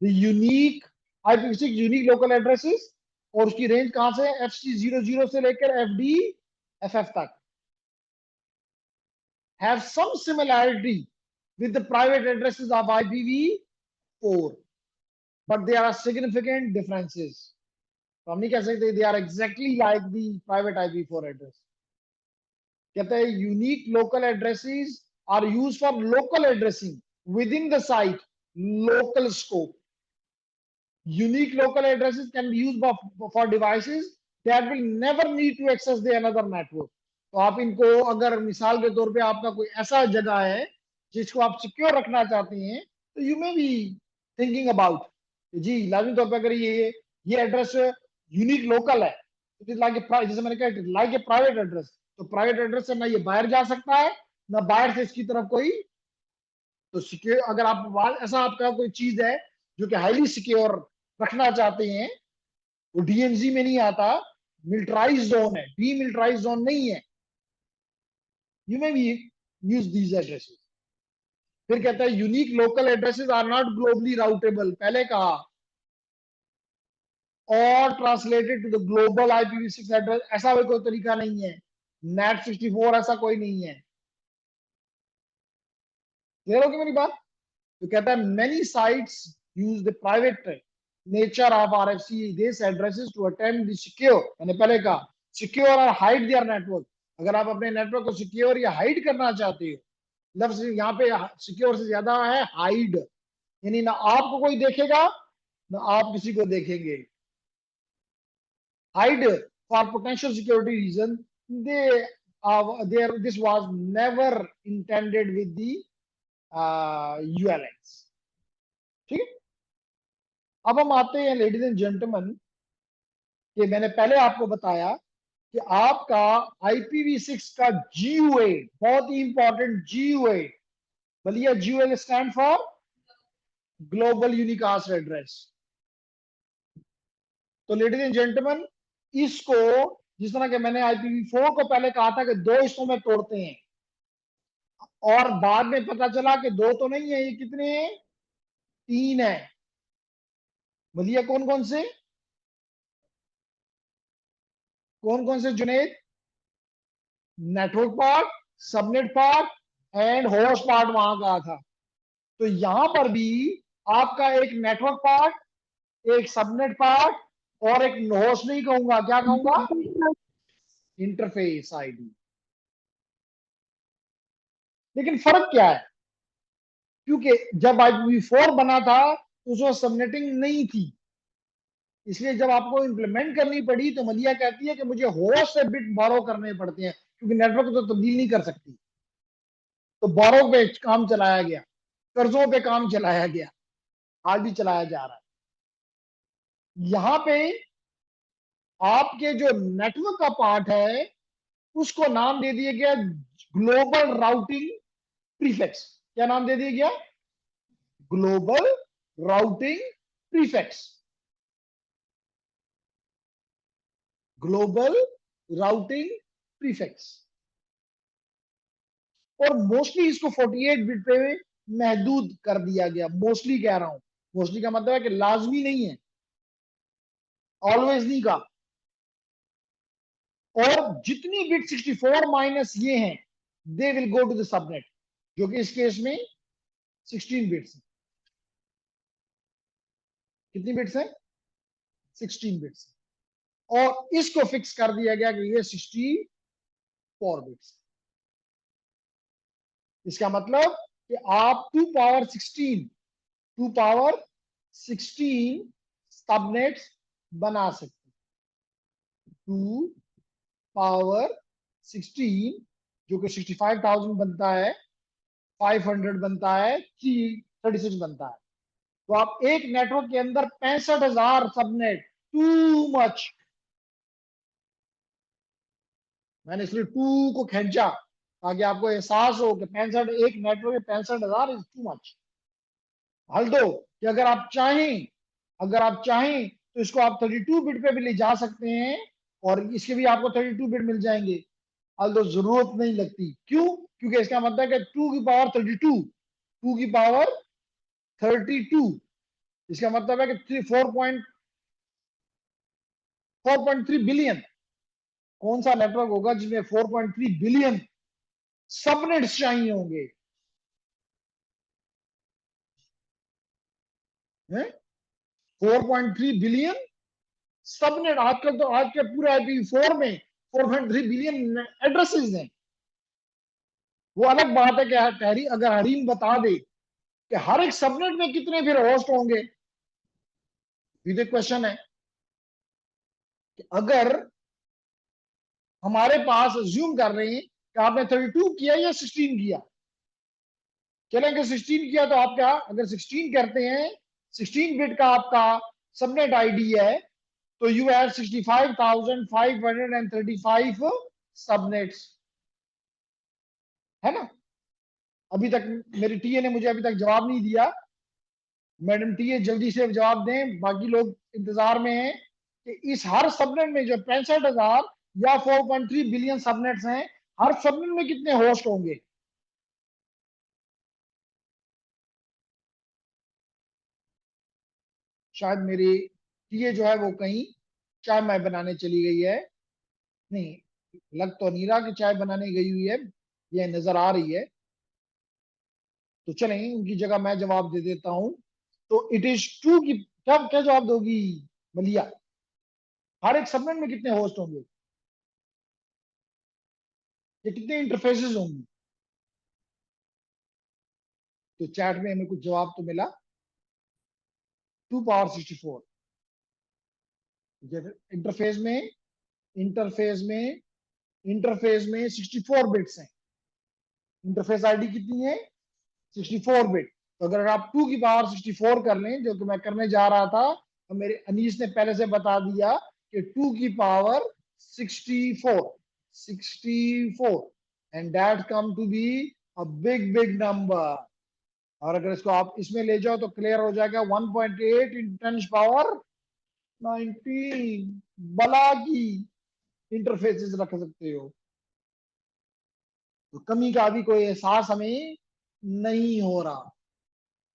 the unique IPv6 unique local addresses, और उसकी रेंज कहां से? FC00 से लेकर FDFF तक, have some similarity with the private addresses of IPv4, but there are significant differences. तो हम नहीं कह सकते they are exactly like the private IPv4 address. कहते हैं unique local addresses are used for local addressing within the site, local scope. Unique local addresses can be used for devices that will never need to access the another network. तो आप इनको, अगर मिसाल के तौर पे आपका कोई ऐसा जगह है जिसको आप सिक्योर रखना चाहते हैं, तो you may be thinking about जी लाजमी तौर पे अगर ये एड्रेस यूनिक लोकल है, तो लाइक जैसे मैंने कहा लाइक ए प्राइवेट एड्रेस, तो प्राइवेट एड्रेस से ना ये बाहर जा सकता है, ना बाहर से इसकी तरफ कोई, तो सिक्योर, अगर आप ऐसा आपका कोई चीज है जो कि हाईली सिक्योर रखना चाहते हैं, वो DMZ में नहीं आता, मिलिटराइज जोन है, डीमिलिटराइज जोन नहीं है, you may be use these addresses. फिर कहता है unique local addresses are not globally routable, पहले कहा, और translated to the global IPv6 address, ऐसा कोई तरीका नहीं है। नेट 64 ऐसा कोई नहीं है। क्लियर होगी मेरी बात? तो कहता है many sites use the private nature of RFC this addresses to attempt the secure, मैंने पहले कहा सिक्योर और हाइड देयर नेटवर्क। अगर आप अपने नेटवर्क को सिक्योर या हाइड करना चाहते हो, लफ्ज यहाँ पे सिक्योर से ज्यादा है हाइड, यानी ना आपको कोई देखेगा ना आप किसी को देखेंगे। Hide for potential security reason, this was never intended with the ULX। ठीक है? अब हम आते हैं लेडीज एंड जेंटलमैन कि मैंने पहले आपको बताया कि आपका IPv6 का GUA बहुत ही इंपॉर्टेंट GUA, बोलिए GUA stand for global unicast address. तो लेडीज एंड जेंटलमैन, इसको जिस तरह के मैंने IPv4 को पहले कहा था कि 2 हिस्सों में तोड़ते हैं, और बाद में पता चला कि 2 तो नहीं है, ये कितने हैं, 3 है। बोलिए कौन कौन से, कौन कौन से Junaid? Network part, subnet part and host part वहां का था। तो यहां पर भी आपका एक नेटवर्क पार्ट, एक सबनेट पार्ट और एक होस्ट नहीं कहूंगा, क्या कहूंगा, इंटरफेस आईडी। लेकिन फर्क क्या है, क्योंकि जब IPv4 बना था तो उसमें सबनेटिंग नहीं थी, इसलिए जब आपको इंप्लीमेंट करनी पड़ी तो मलिया कहती है कि मुझे होस्ट से बिट बोरो करने पड़ते हैं, क्योंकि नेटवर्क तो तब्दील नहीं कर सकती। तो बोरो पे काम चलाया गया, कर्जों पे काम चलाया गया, आज भी चलाया जा रहा है। यहां पे आपके जो नेटवर्क का पार्ट है उसको नाम दे दिया गया ग्लोबल राउटिंग प्रीफिक्स। क्या नाम दे दिया गया? Global routing prefix. Global routing prefix. और मोस्टली इसको 48 बिट पे महदूद कर दिया गया। मोस्टली कह रहा हूं, मोस्टली का मतलब है कि लाजमी नहीं है, ऑलवेज नहीं का। और जितनी बिट 64 माइनस ये हैं, they will go to the subnet, जो कि इस केस में 16 बिट्स है। कितनी बिट्स है? 16 बिट्स। और इसको फिक्स कर दिया गया कि ये 64 बिट्स। इसका मतलब कि आप 2 पावर 16 सबनेट्स बना सकते। 2 पावर 16 जो कि 65,000 बनता है, 500 बनता है, 336 बनता है। तो आप एक नेटवर्क के अंदर 65,000 सबनेट, टू मच। मैंने इसलिए 2 को खींचा ताकि आपको एहसास हो कि 65, एक नेटवर्क में 65,000 इज टू मच। हल दो कि अगर आप चाहें तो इसको आप 32 बिट पे भी ले जा सकते हैं, और इसके भी आपको 32 बिट मिल जाएंगे। हल दो जरूरत नहीं लगती। क्यों? क्योंकि इसका मतलब है कि 2 की पावर 32, 2 की पावर 32, इसका मतलब है कि 4.3 बिलियन। कौन सा नेटवर्क होगा जिसमें 4.3 बिलियन सबनेट्स चाहिए होंगे? 4.3 बिलियन सबनेट। आजकल तो आज के पूरे IPv4 में 4.3 बिलियन एड्रेसेस हैं। वो अलग बात है कि अगर हरीम बता दे कि हर एक सबनेट में कितने फिर होस्ट होंगे, ये क्वेश्चन है। कि अगर हमारे पास ज्यूम कर रहे हैं कि आपने 32 किया या 16 किया, चलेंगे 16 किया तो आप क्या, अगर 16 करते हैं, 16 बिट का आपका सबनेट आईडी है, तो यू हैव 65,535 सबनेट्स, है ना? अभी तक मेरी टीए ने मुझे अभी तक जवाब नहीं दिया। मैडम टीए जल्दी से जवाब दें, बाकी लोग इंतजार में हैं कि इस हर सबनेट में जो 65,000 या 4.3 बिलियन सबनेट्स हैं, हर सबनेट में कितने होस्ट होंगे? शायद मेरी टीए जो है वो कहीं चाय मैं बनाने चली गई है। नहीं, लग तो नहीं रहा कि चाय बनाने गई हुई है, ये नजर आ रही है। तो चलें, उनकी जगह मैं जवाब दे देता हूं। तो इट इज टू की क्या क्या जवाब दोगी मलिया? हर एक सबनेट में कितने होस्ट होंगे? ये कितने इंटरफेसेस होंगी? तो चैट में हमें कुछ जवाब तो मिला, 2 पावर 64। इंटरफेस में इंटरफेस में इंटरफेस में 64 बिट्स हैं। इंटरफेस आईडी कितनी है? 64 बिट। तो अगर आप 2 की पावर 64 कर लें, जो कि मैं करने जा रहा था, तो मेरे अनीस ने पहले से बता दिया कि 2 की power 64 and that come to be a big big number. और अगर इसको आप इसमें ले जाओ तो क्लियर हो जाएगा 1.8 × 10 पावर 19 बला की इंटरफेसेस रख सकते हो। तो कमी का भी कोई एहसास हमें नहीं हो रहा।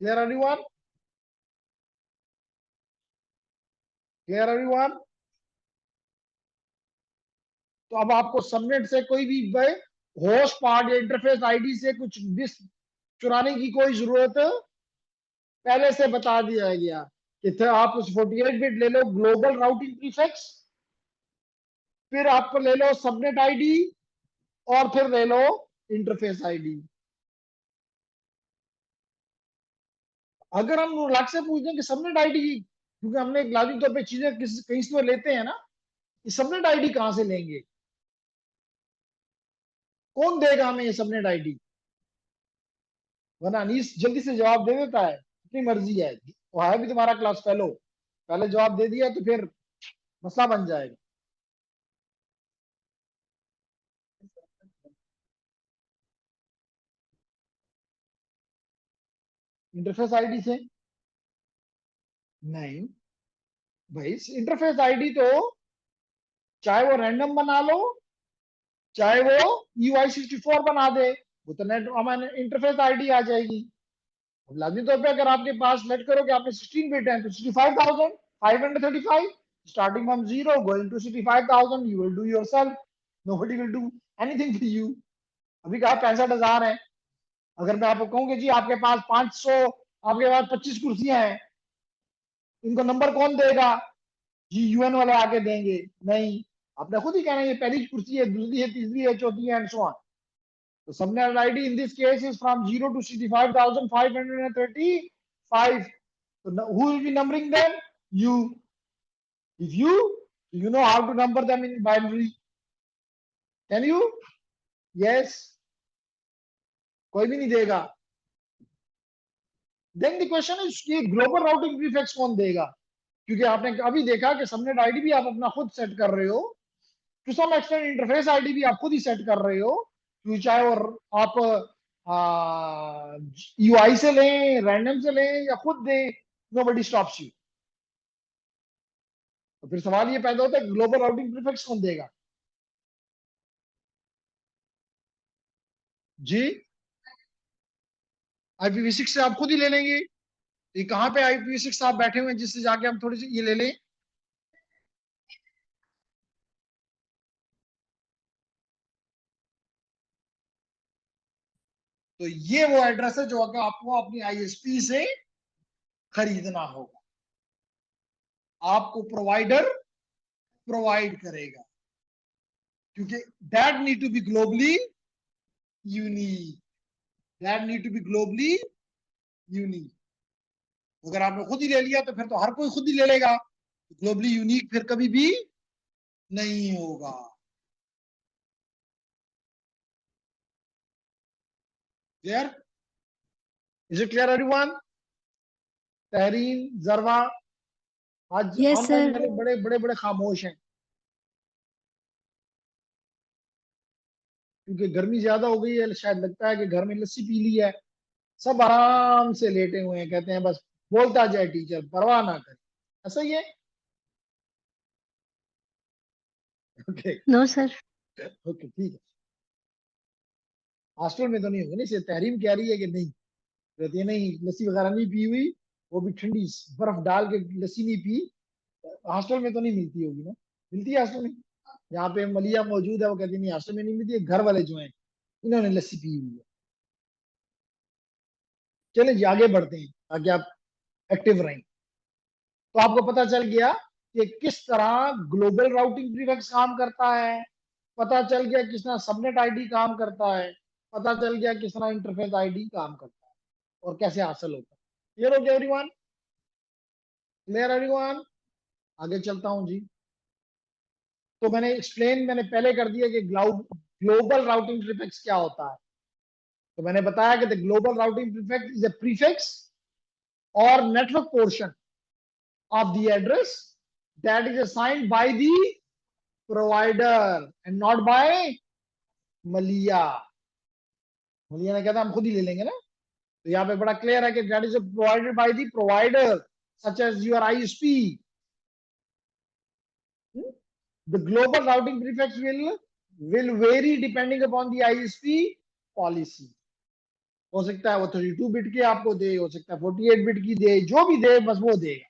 Clear everyone? Clear everyone? तो अब आपको सबनेट से कोई भी होस्ट पार्ट या इंटरफेस आईडी से कुछ डिस्क चुराने की कोई जरूरत पहले से बता दिया गया कि आप उस 48 बिट ले लो ग्लोबल राउटिंग प्रीफिक्स, फिर आपको ले लो सबनेट आईडी, और फिर ले लो इंटरफेस आईडी। अगर हम अलग से पूछ दें कि सबनेट आईडी, क्योंकि हमने लाजिक तौर पे चीजें कहीं से लेते हैं ना, ये सबनेट आईडी कहां से लेंगे, कौन देगा हमें ये सबनेट आईडी? वरना अनीस जल्दी से जवाब दे देता है, अपनी मर्जी है, वो है भी तुम्हारा क्लास फेलो, पहले जवाब दे दिया तो फिर मसला बन जाएगा। इंटरफेस आईडी से नहीं भाई, इंटरफेस आईडी तो चाहे वो रैंडम बना लो, चाहे वो UI64 बना दे, वो तो नेट हमारे इंटरफेस आईडी आ जाएगी। लाजमी तौर पे अगर आपके पास लेट करो कि आपने 16 बिट है तो 65,535 starting from 0 going to 65,000 you will do yourself, nobody will do anything for you. अभी कहा 65,000 है, अगर मैं आपको कहूँ कि जी आपके पास 500, आपके पास 25 कुर्सियां हैं, इनको नंबर कौन देगा? जी यूएन वाले आके देंगे? नहीं, आपने खुद ही कहना ये पहली कुर्सी है, दूसरी है, तीसरी है, चौथी है, एंड सो ऑन। तो subnet ID in this case is from 0 to 65,535. So who will be numbering them? You. If you know how to number them in binary. Can you? Yes. कोई भी नहीं देगा। Then the question is कि global routing prefix कौन देगा? क्योंकि आपने अभी देखा कि सबनेट आईडी भी आप अपना खुद सेट कर रहे हो, to some extent interface ID भी आप खुद ही सेट कर रहे हो, क्योंकि चाहे वो आप यूआई से लें, रैंडम से लें या खुद दें, नोबडी स्टॉप्स यू। तो फिर सवाल ये पैदा होता है ग्लोबल राउटिंग प्रीफिक्स कौन देगा? जी IPv6 से आप खुद ही ले लेंगे। ये कहाँ पे IPv6 आप बैठे हुए हैं जिससे जाके हम थोड़ी सी ये ले लें? तो ये वो एड्रेस है जो आपको अपनी ISP से खरीदना होगा, आपको प्रोवाइडर प्रोवाइड करेगा, क्योंकि that need to be globally unique, that need to be globally unique. अगर आपने खुद ही ले लिया तो फिर तो हर कोई खुद ही ले लेगा, तो ग्लोबली यूनिक फिर कभी भी नहीं होगा। Clear? Is it clear everyone? Tehreen, Zarwa, आज Yes, ऑनलाइन sir. वाले बड़े बड़े बड़े खामोश हैं, क्योंकि गर्मी ज्यादा हो गई है, शायद लगता है कि घर में लस्सी पी ली है, सब आराम से लेटे हुए हैं, कहते हैं बस बोलता जाए टीचर, परवाह ना करे। ऐसा ही है? Okay No, sir. ओके ठीक है। हॉस्टल में तो नहीं होगा नहीं, तहरीम कह रही है कि नहीं, कहती है नहीं लस्सी वगैरह नहीं पी हुई, वो भी ठंडी बर्फ डाल के लस्सी नहीं पी। हॉस्टल में तो नहीं मिलती होगी ना? मिलती है हॉस्टल में? यहाँ पे मलिया मौजूद है, वो कहती नहीं हॉस्टल में नहीं मिलती है, घर वाले जो हैं इन्होंने लस्सी पी हुई है। चले जी आगे बढ़ते हैं ताकि आप एक्टिव रहें। तो आपको पता चल गया कि किस तरह ग्लोबल राउटिंग प्रीफिक्स काम करता है, पता चल गया किस तरह सबनेट आईडी काम करता है, पता चल गया किस तरह इंटरफेस आईडी काम करता है और कैसे हासिल होता है। क्लियर हो गया एवरीवन? Clear everyone? आगे चलता हूं जी। तो मैंने एक्सप्लेन मैंने पहले कर दिया कि ग्लोबल राउटिंग प्रीफिक्स क्या होता है। तो मैंने बताया कि the global routing prefix is a prefix और network portion of the address that is assigned by the provider and not by Maliya. Maliya ने कहा था हम खुद ही ले लेंगे ना, तो यहाँ पे बड़ा क्लियर है कि that is provided by the provider such as your ISP. The global routing prefix will vary depending upon the ISP policy. हो सकता है वो 32 बिट की आपको दे, हो सकता है 48 बिट की दे, जो भी दे बस वो देगा।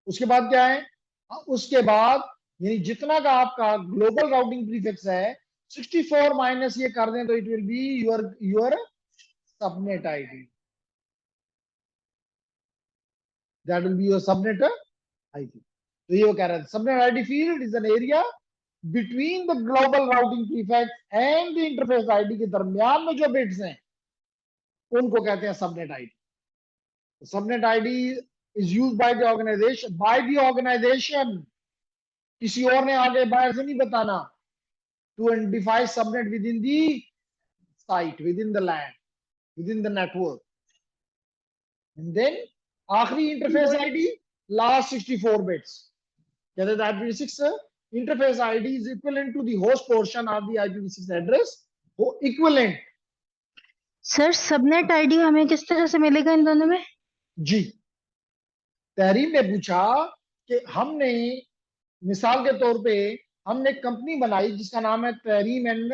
उसके बाद क्या है, उसके बाद यानी जितना का आपका ग्लोबल राउटिंग प्रीफिक्स है 64 माइनस ये कर दें तो it will be your subnet ID, that will be your subnet ID. तो ये वो कह रहा है subnet ID field is an area between the global routing prefix and the interface ID के दरमियान में जो बिट्स हैं उनको कहते हैं subnet ID. Subnet ID is used by the organization, किसी और ने आगे बाहर से नहीं बताना, to identify subnet within the site, with in the land, within the network. And then आखिरी इंटरफेस आईडी लास्ट 64 बिट्स, कहते हैं IPv6 interface ID is equivalent to the host portion of the IPv6 address, वो equivalent। Sir subnet ID हमें किस तरह से मिलेगा इन दोनों में? जी, तहरीम ने पूछा कि हमने मिसाल के तौर पे हमने एक कंपनी बनाई जिसका नाम है तहरीम एंड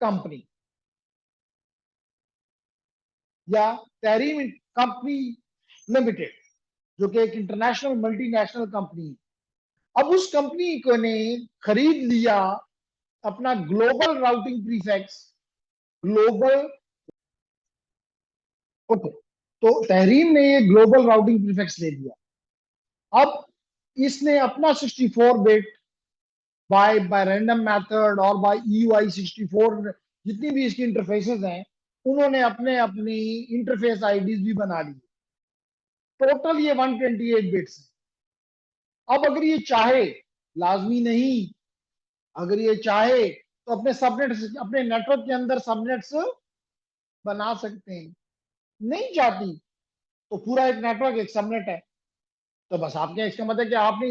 कंपनी या तहरीम कंपनी लिमिटेड, जो कि एक इंटरनेशनल मल्टीनेशनल कंपनी है। अब उस कंपनी को ने खरीद लिया अपना global routing prefix, global, okay, तो तहरीम ने ये ग्लोबल राउटिंग प्रीफिक्स ले लिया। अब इसने अपना 64 बिट बाय रैंडम मेथड और बाय EUI 64 जितनी भी इसकी इंटरफेसेस हैं उन्होंने अपने अपनी इंटरफेस आईडीज भी बना ली। टोटल ये 128 बिट्स है। अब अगर ये चाहे, लाजमी नहीं, अगर ये चाहे तो अपने सबनेट्स, अपने नेटवर्क के अंदर सबनेट्स बना सकते हैं। नहीं चाहती तो पूरा एक नेटवर्क एक सबनेट है। तो बस आपके इसका मतलब कि आपने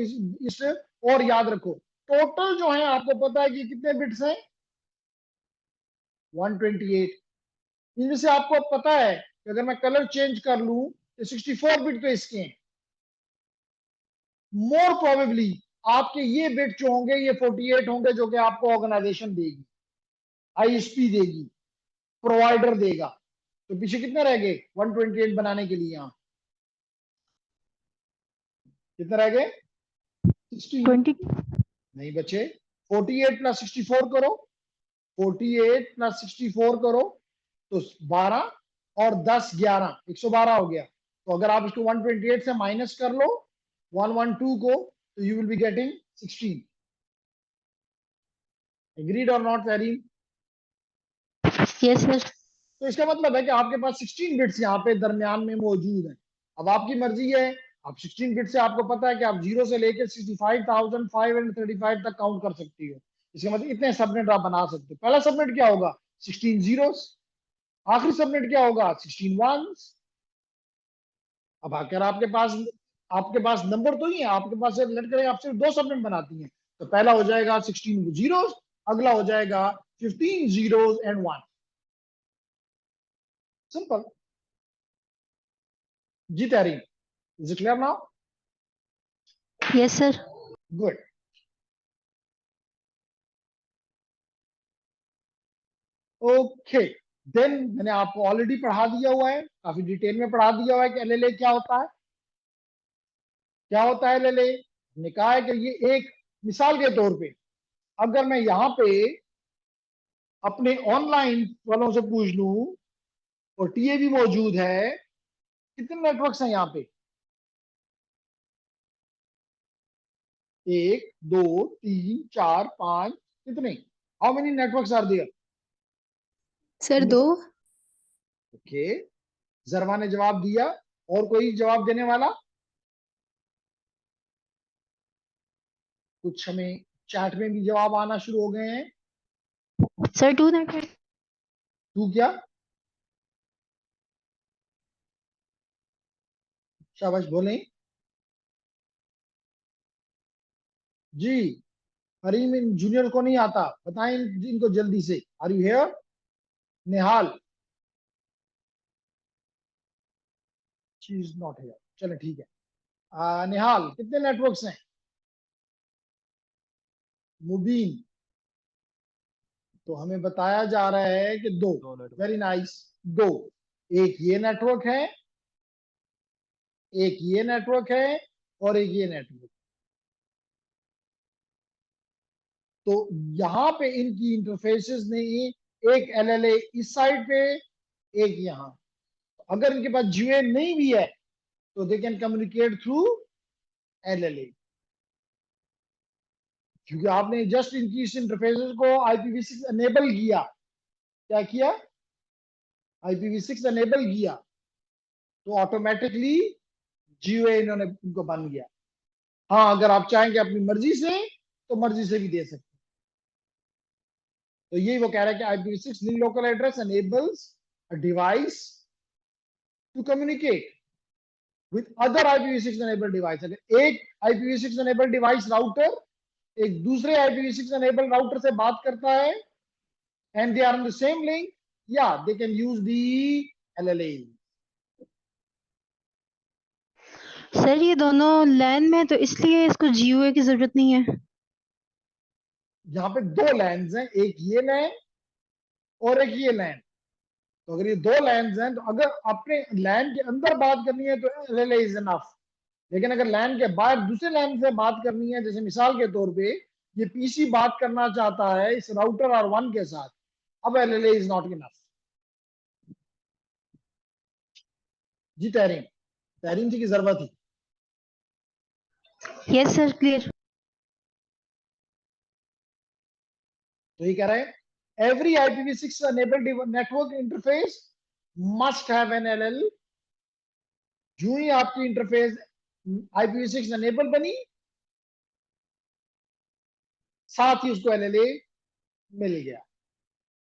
इस और याद रखो टोटल जो है आपको पता है कि कितने बिट्स हैं 128। इनमें से आपको पता है कि अगर मैं कलर चेंज कर लूं तो 64 बिट तो इसके हैं। मोर प्रोबेबली आपके ये बिट जो होंगे ये 48 होंगे जो कि आपको ऑर्गेनाइजेशन देगी, आईएसपी देगी, प्रोवाइडर देगा। तो पीछे कितने रह गए 128 बनाने के लिए? यहां कितने रह गए? 20। नहीं बचे। 48 प्लस 64 करो, 48 प्लस 64 करो तो 12 और 10 11 112 हो गया। तो अगर आप इसको 128 से माइनस कर लो 112 को तो you will be getting 16। Agreed और नॉट तहरीम? Yes sir. तो इसका मतलब है कि आपके पास 16 बिट्स यहाँ पे दरमियान में मौजूद हैं। अब आपकी मर्जी है, आप 16 बिट से आपको पता है कि आप 0 से लेकर 65,535 तक काउंट कर सकती हो। इसका मतलब इतने सबनेट आप बना सकते हो। पहला सबनेट क्या होगा 16 जीरोस, आखिरी सबनेट क्या होगा 16 वंस। अब अगर आपके पास नंबर तो ही है, आपके पास लड़के आप सिर्फ 2 सबनेट बनाती हैं, तो पहला हो जाएगा 16 जीरोस, अगला हो जाएगा 15 जीरोस एंड 1। सिंपल। जी Tahreem, is it clear now? Yes sir. Good. Okay, then मैंने आपको ऑलरेडी पढ़ा दिया हुआ है, काफी डिटेल में पढ़ा दिया हुआ है कि एलएलए क्या होता है। क्या होता है एलएलए? हमने कहा है कि ये एक मिसाल के तौर पे अगर मैं यहाँ पे अपने ऑनलाइन वालों से पूछ लूं और टीए भी मौजूद है, कितने नेटवर्क्स हैं यहाँ पे? 1 2 3 4 5, कितने? How many networks are there? Sir 2। Okay, Jarwa ने जवाब दिया। और कोई जवाब देने वाला? कुछ हमें चैट में भी जवाब आना शुरू हो गए हैं। Sir 2 network. तू क्या? शाबाश, बोले जी। हरीम इन जूनियर को नहीं आता, बताएं इनको जल्दी से। Are you here? Nihal, she is not here. चले ठीक है। निहाल, कितने नेटवर्क्स हैं? मुबीन, तो हमें बताया जा रहा है कि दो। दो network। वेरी नाइस, दो। एक ये नेटवर्क है, एक ये नेटवर्क है, और एक ये नेटवर्क। तो यहां पे इनकी इंटरफेसेस नहीं, एक एलएलए इस साइड पे, एक यहां। अगर इनके पास जीए नहीं भी है तो they can communicate through LLA, क्योंकि आपने जस्ट इनकी इस इंटरफेसेस को IPv6 एनेबल किया। क्या किया? IPv6 एनेबल किया, तो ऑटोमेटिकली जीओए इन्होंने इनको बन गया। हाँ, अगर आप चाहेंगे अपनी मर्जी से तो मर्जी से भी दे सकते हैं। तो यही वो कह रहा है कि IPv6 link local address enables a device to communicate with other IPv6 enabled device। अगर एक IPv6 enabled device राउटर एक दूसरे IPv6 enabled राउटर से बात करता है and they are on the same link, yeah, they can use the LLA। Sir ये दोनों लैन में, तो इसलिए इसको जीयूए की जरूरत नहीं है। यहाँ पे दो लैंड हैं, एक ये लैंड और एक ये लैंड। तो अगर ये दो लैंड हैं, तो अगर अपने लैंड के अंदर बात करनी है तो LLA इज इनफ। लेकिन अगर लैंड के बाहर दूसरे लैंड से बात करनी है, जैसे मिसाल के तौर पे ये पीसी बात करना चाहता है इस राउटर R1 के साथ, अब LLA इज नॉट इनफ। जी तहरीम, तहरीम जी की जरूरत थी। Yes sir, clear. तो ये कह रहे हैं every IPv6 enabled network interface must have an LL। जो ही आपकी इंटरफेस IPv6 एनेबल बनी, साथ ही उसको LLA मिल गया।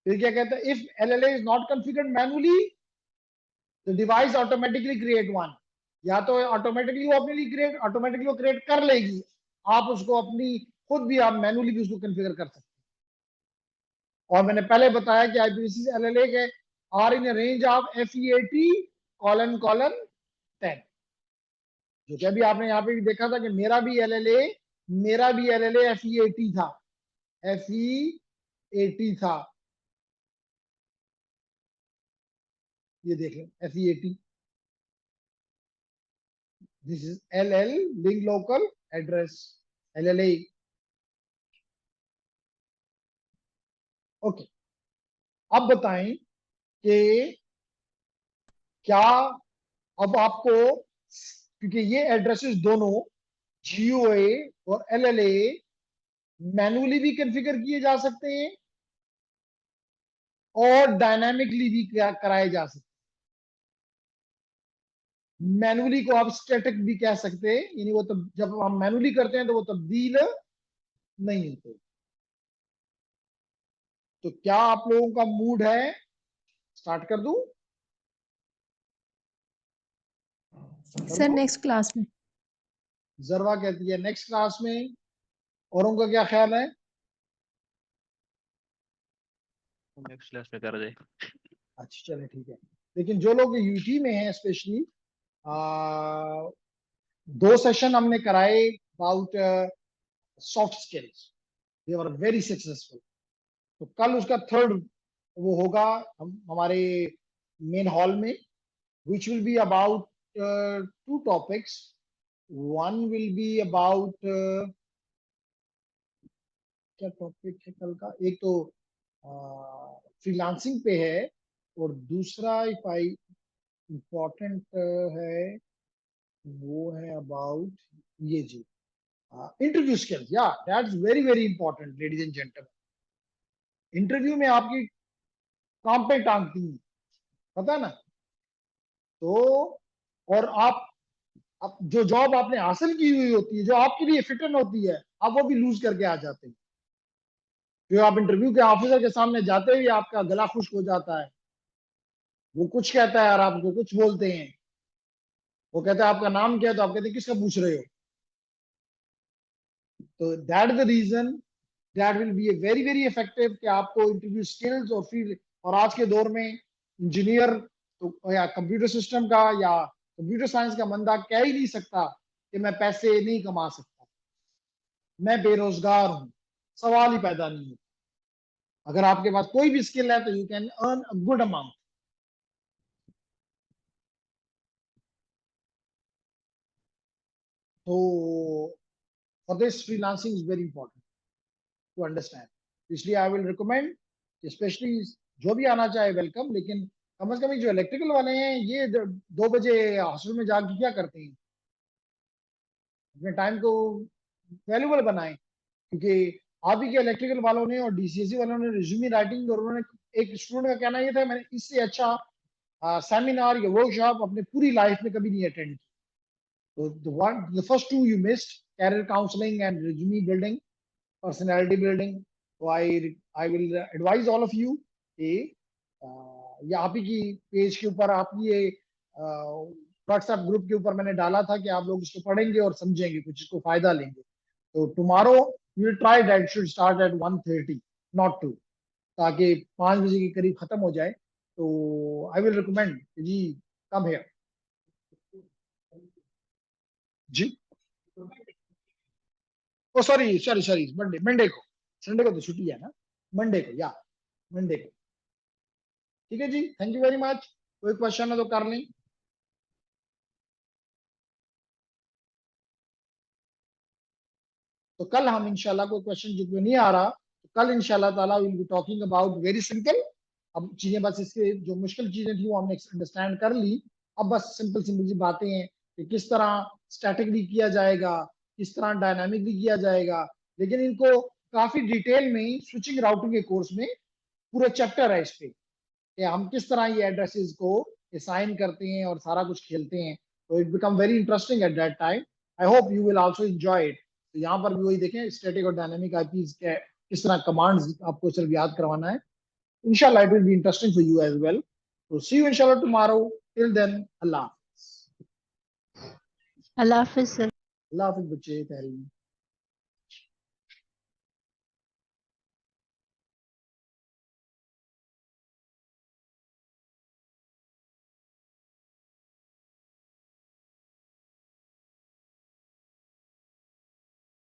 फिर क्या कहता है? If LLA is not configured manually the device automatically create one. या तो ऑटोमेटिकली वो अपने लिए क्रिएट ऑटोमेटिकली वो क्रिएट कर लेगी, आप उसको अपनी खुद भी आप मैनुअली भी उसको कॉन्फ़िगर कर सकते हैं। और मैंने पहले बताया कि IPv6 LLA के are in range of FE80::10। जो कि अभी आपने यहाँ पे भी देखा था कि मेरा भी LLA FE80 था, FE80 था। ये देख लें FE80, this is LL link local address LLA। Okay, अब बताएं कि क्या अब आपको, क्योंकि ये एड्रेसेस दोनों GOA और LLA मैनुअली भी कॉन्फ़िगर किए जा सकते हैं और डायनामिकली भी कराए जा सकते हैं। मैनुअली को आप स्टैटिक भी कह सकते हैं, यानी वो तब जब हम मैनुअली करते हैं तो वो तब्दील नहीं होते। तो क्या आप लोगों का मूड है? स्टार्ट कर दूं? सर नेक्स्ट क्लास में। जरवा कहती है नेक्स्ट क्लास में। औरों का क्या ख्याल है? नेक्स्ट क्लास में कर दे। अच्छा चले ठीक है। लेकिन जो लोग यूटी में हैं स्पेशली, दो सेशन हमने कराए about soft skills, they were very successful. तो कल उसका थर्ड वो होगा हमारे मेन हॉल में, which will be about two topics. One will be about क्या टॉपिक है कल का? एक तो फ्रीलांसिंग पे है, और दूसरा इफ आई इम्पोर्टेंट है वो है अबाउट ये जी इंटरव्यू स्किल्स। या that's very very important ladies and gentleman. Interview में आपकी काम पे टांगती है, पता है ना? तो और आप जो जॉब आपने हासिल की हुई होती है, जो आपके लिए फिट इन होती है, आप वो भी लूज करके आ जाते हैं। जो आप इंटरव्यू के ऑफिसर के सामने जाते ही आपका गला खुश्क हो जाता है, वो कुछ कहता है और आप उसको कुछ बोलते हैं, वो कहता है आपका नाम क्या है, तो आप कहते हैं किसका पूछ रहे हो। तो that is the reason that will be a very very effective कि आपको इंटरव्यू स्किल्स और फिर, और आज के दौर में इंजीनियर तो या कंप्यूटर सिस्टम का या कंप्यूटर साइंस का बंदा कह ही नहीं सकता कि मैं पैसे नहीं कमा सकता, मैं बेरोजगार हूं, सवाल ही पैदा नहीं होता। अगर आपके पास कोई भी स्किल है तो you can earn a good amount. तो for this freelancing is very important to understand, इसलिए आई विल रिकमेंड, स्पेशली जो भी आना चाहे वेलकम, लेकिन कम से कम जो इलेक्ट्रिकल वाले हैं ये 2 बजे हॉस्टल में जाके क्या करते हैं, अपने टाइम को वैल्यूबल बनाएं। क्योंकि आप ही के इलेक्ट्रिकल वालों ने और डीसीएससी वालों ने रिज्यूमे राइटिंग, और उन्होंने, एक स्टूडेंट का कहना ये था मैंने इससे अच्छा सेमिनार या वर्कशॉप अपने पूरी लाइफ में कभी नहीं अटेंड किया। तो the first two you missed, career counselling and resume building, personality building. तो I will advise all of you कि ये आप ही की पेज के ऊपर, आप ये व्हाट्सएप ग्रुप के ऊपर मैंने डाला था कि आप लोग इसको पढ़ेंगे और समझेंगे, कुछ इसको फायदा लेंगे। तो tomorrow we will try that should start at 1:30 not 2, ताकि 5 बजे के करीब खत्म हो जाए। तो आई विल रिकमेंड जी कम हियर जी। Oh sorry sorry sorry, Monday, Monday को, संडे को तो छुट्टी है ना, मंडे को, या मंडे को। ठीक है जी, थैंक यू वेरी मच। कोई क्वेश्चन है तो कर लें। तो कल हम इंशाल्लाह, कोई क्वेश्चन जो नहीं आ रहा, तो कल इंशाल्लाह ताला will be talking about very simple. अब चीजें बस इसके जो मुश्किल चीजें थी वो हमने अंडरस्टैंड कर ली। अब बस सिंपल सिंपल सी बातें हैं कि किस तरह स्टैटिकली किया जाएगा, किस तरह डायनामिकली किया जाएगा। लेकिन इनको काफी डिटेल में स्विचिंग राउटिंग के कोर्स में पूरा चैप्टर है इस पे, कि हम किस तरह ये एड्रेसेस को असाइन करते हैं और सारा कुछ खेलते हैं। तो it become very interesting at that time. I hope you will also enjoy it. तो यहाँ पर भी वही देखें, स्टैटिक और डायनामिक आईपीज के किस तरह कमांड्स आपको सिर्फ याद करवाना है। इंशाल्लाह it will be interesting for you as well. तो सी यू इंशाल्लाह टुमारो। टिल देन, अल्लाह हाफिज। अल्लाह हाफिज सर। अल्लाह हाफिज बच्चे, तहरीर।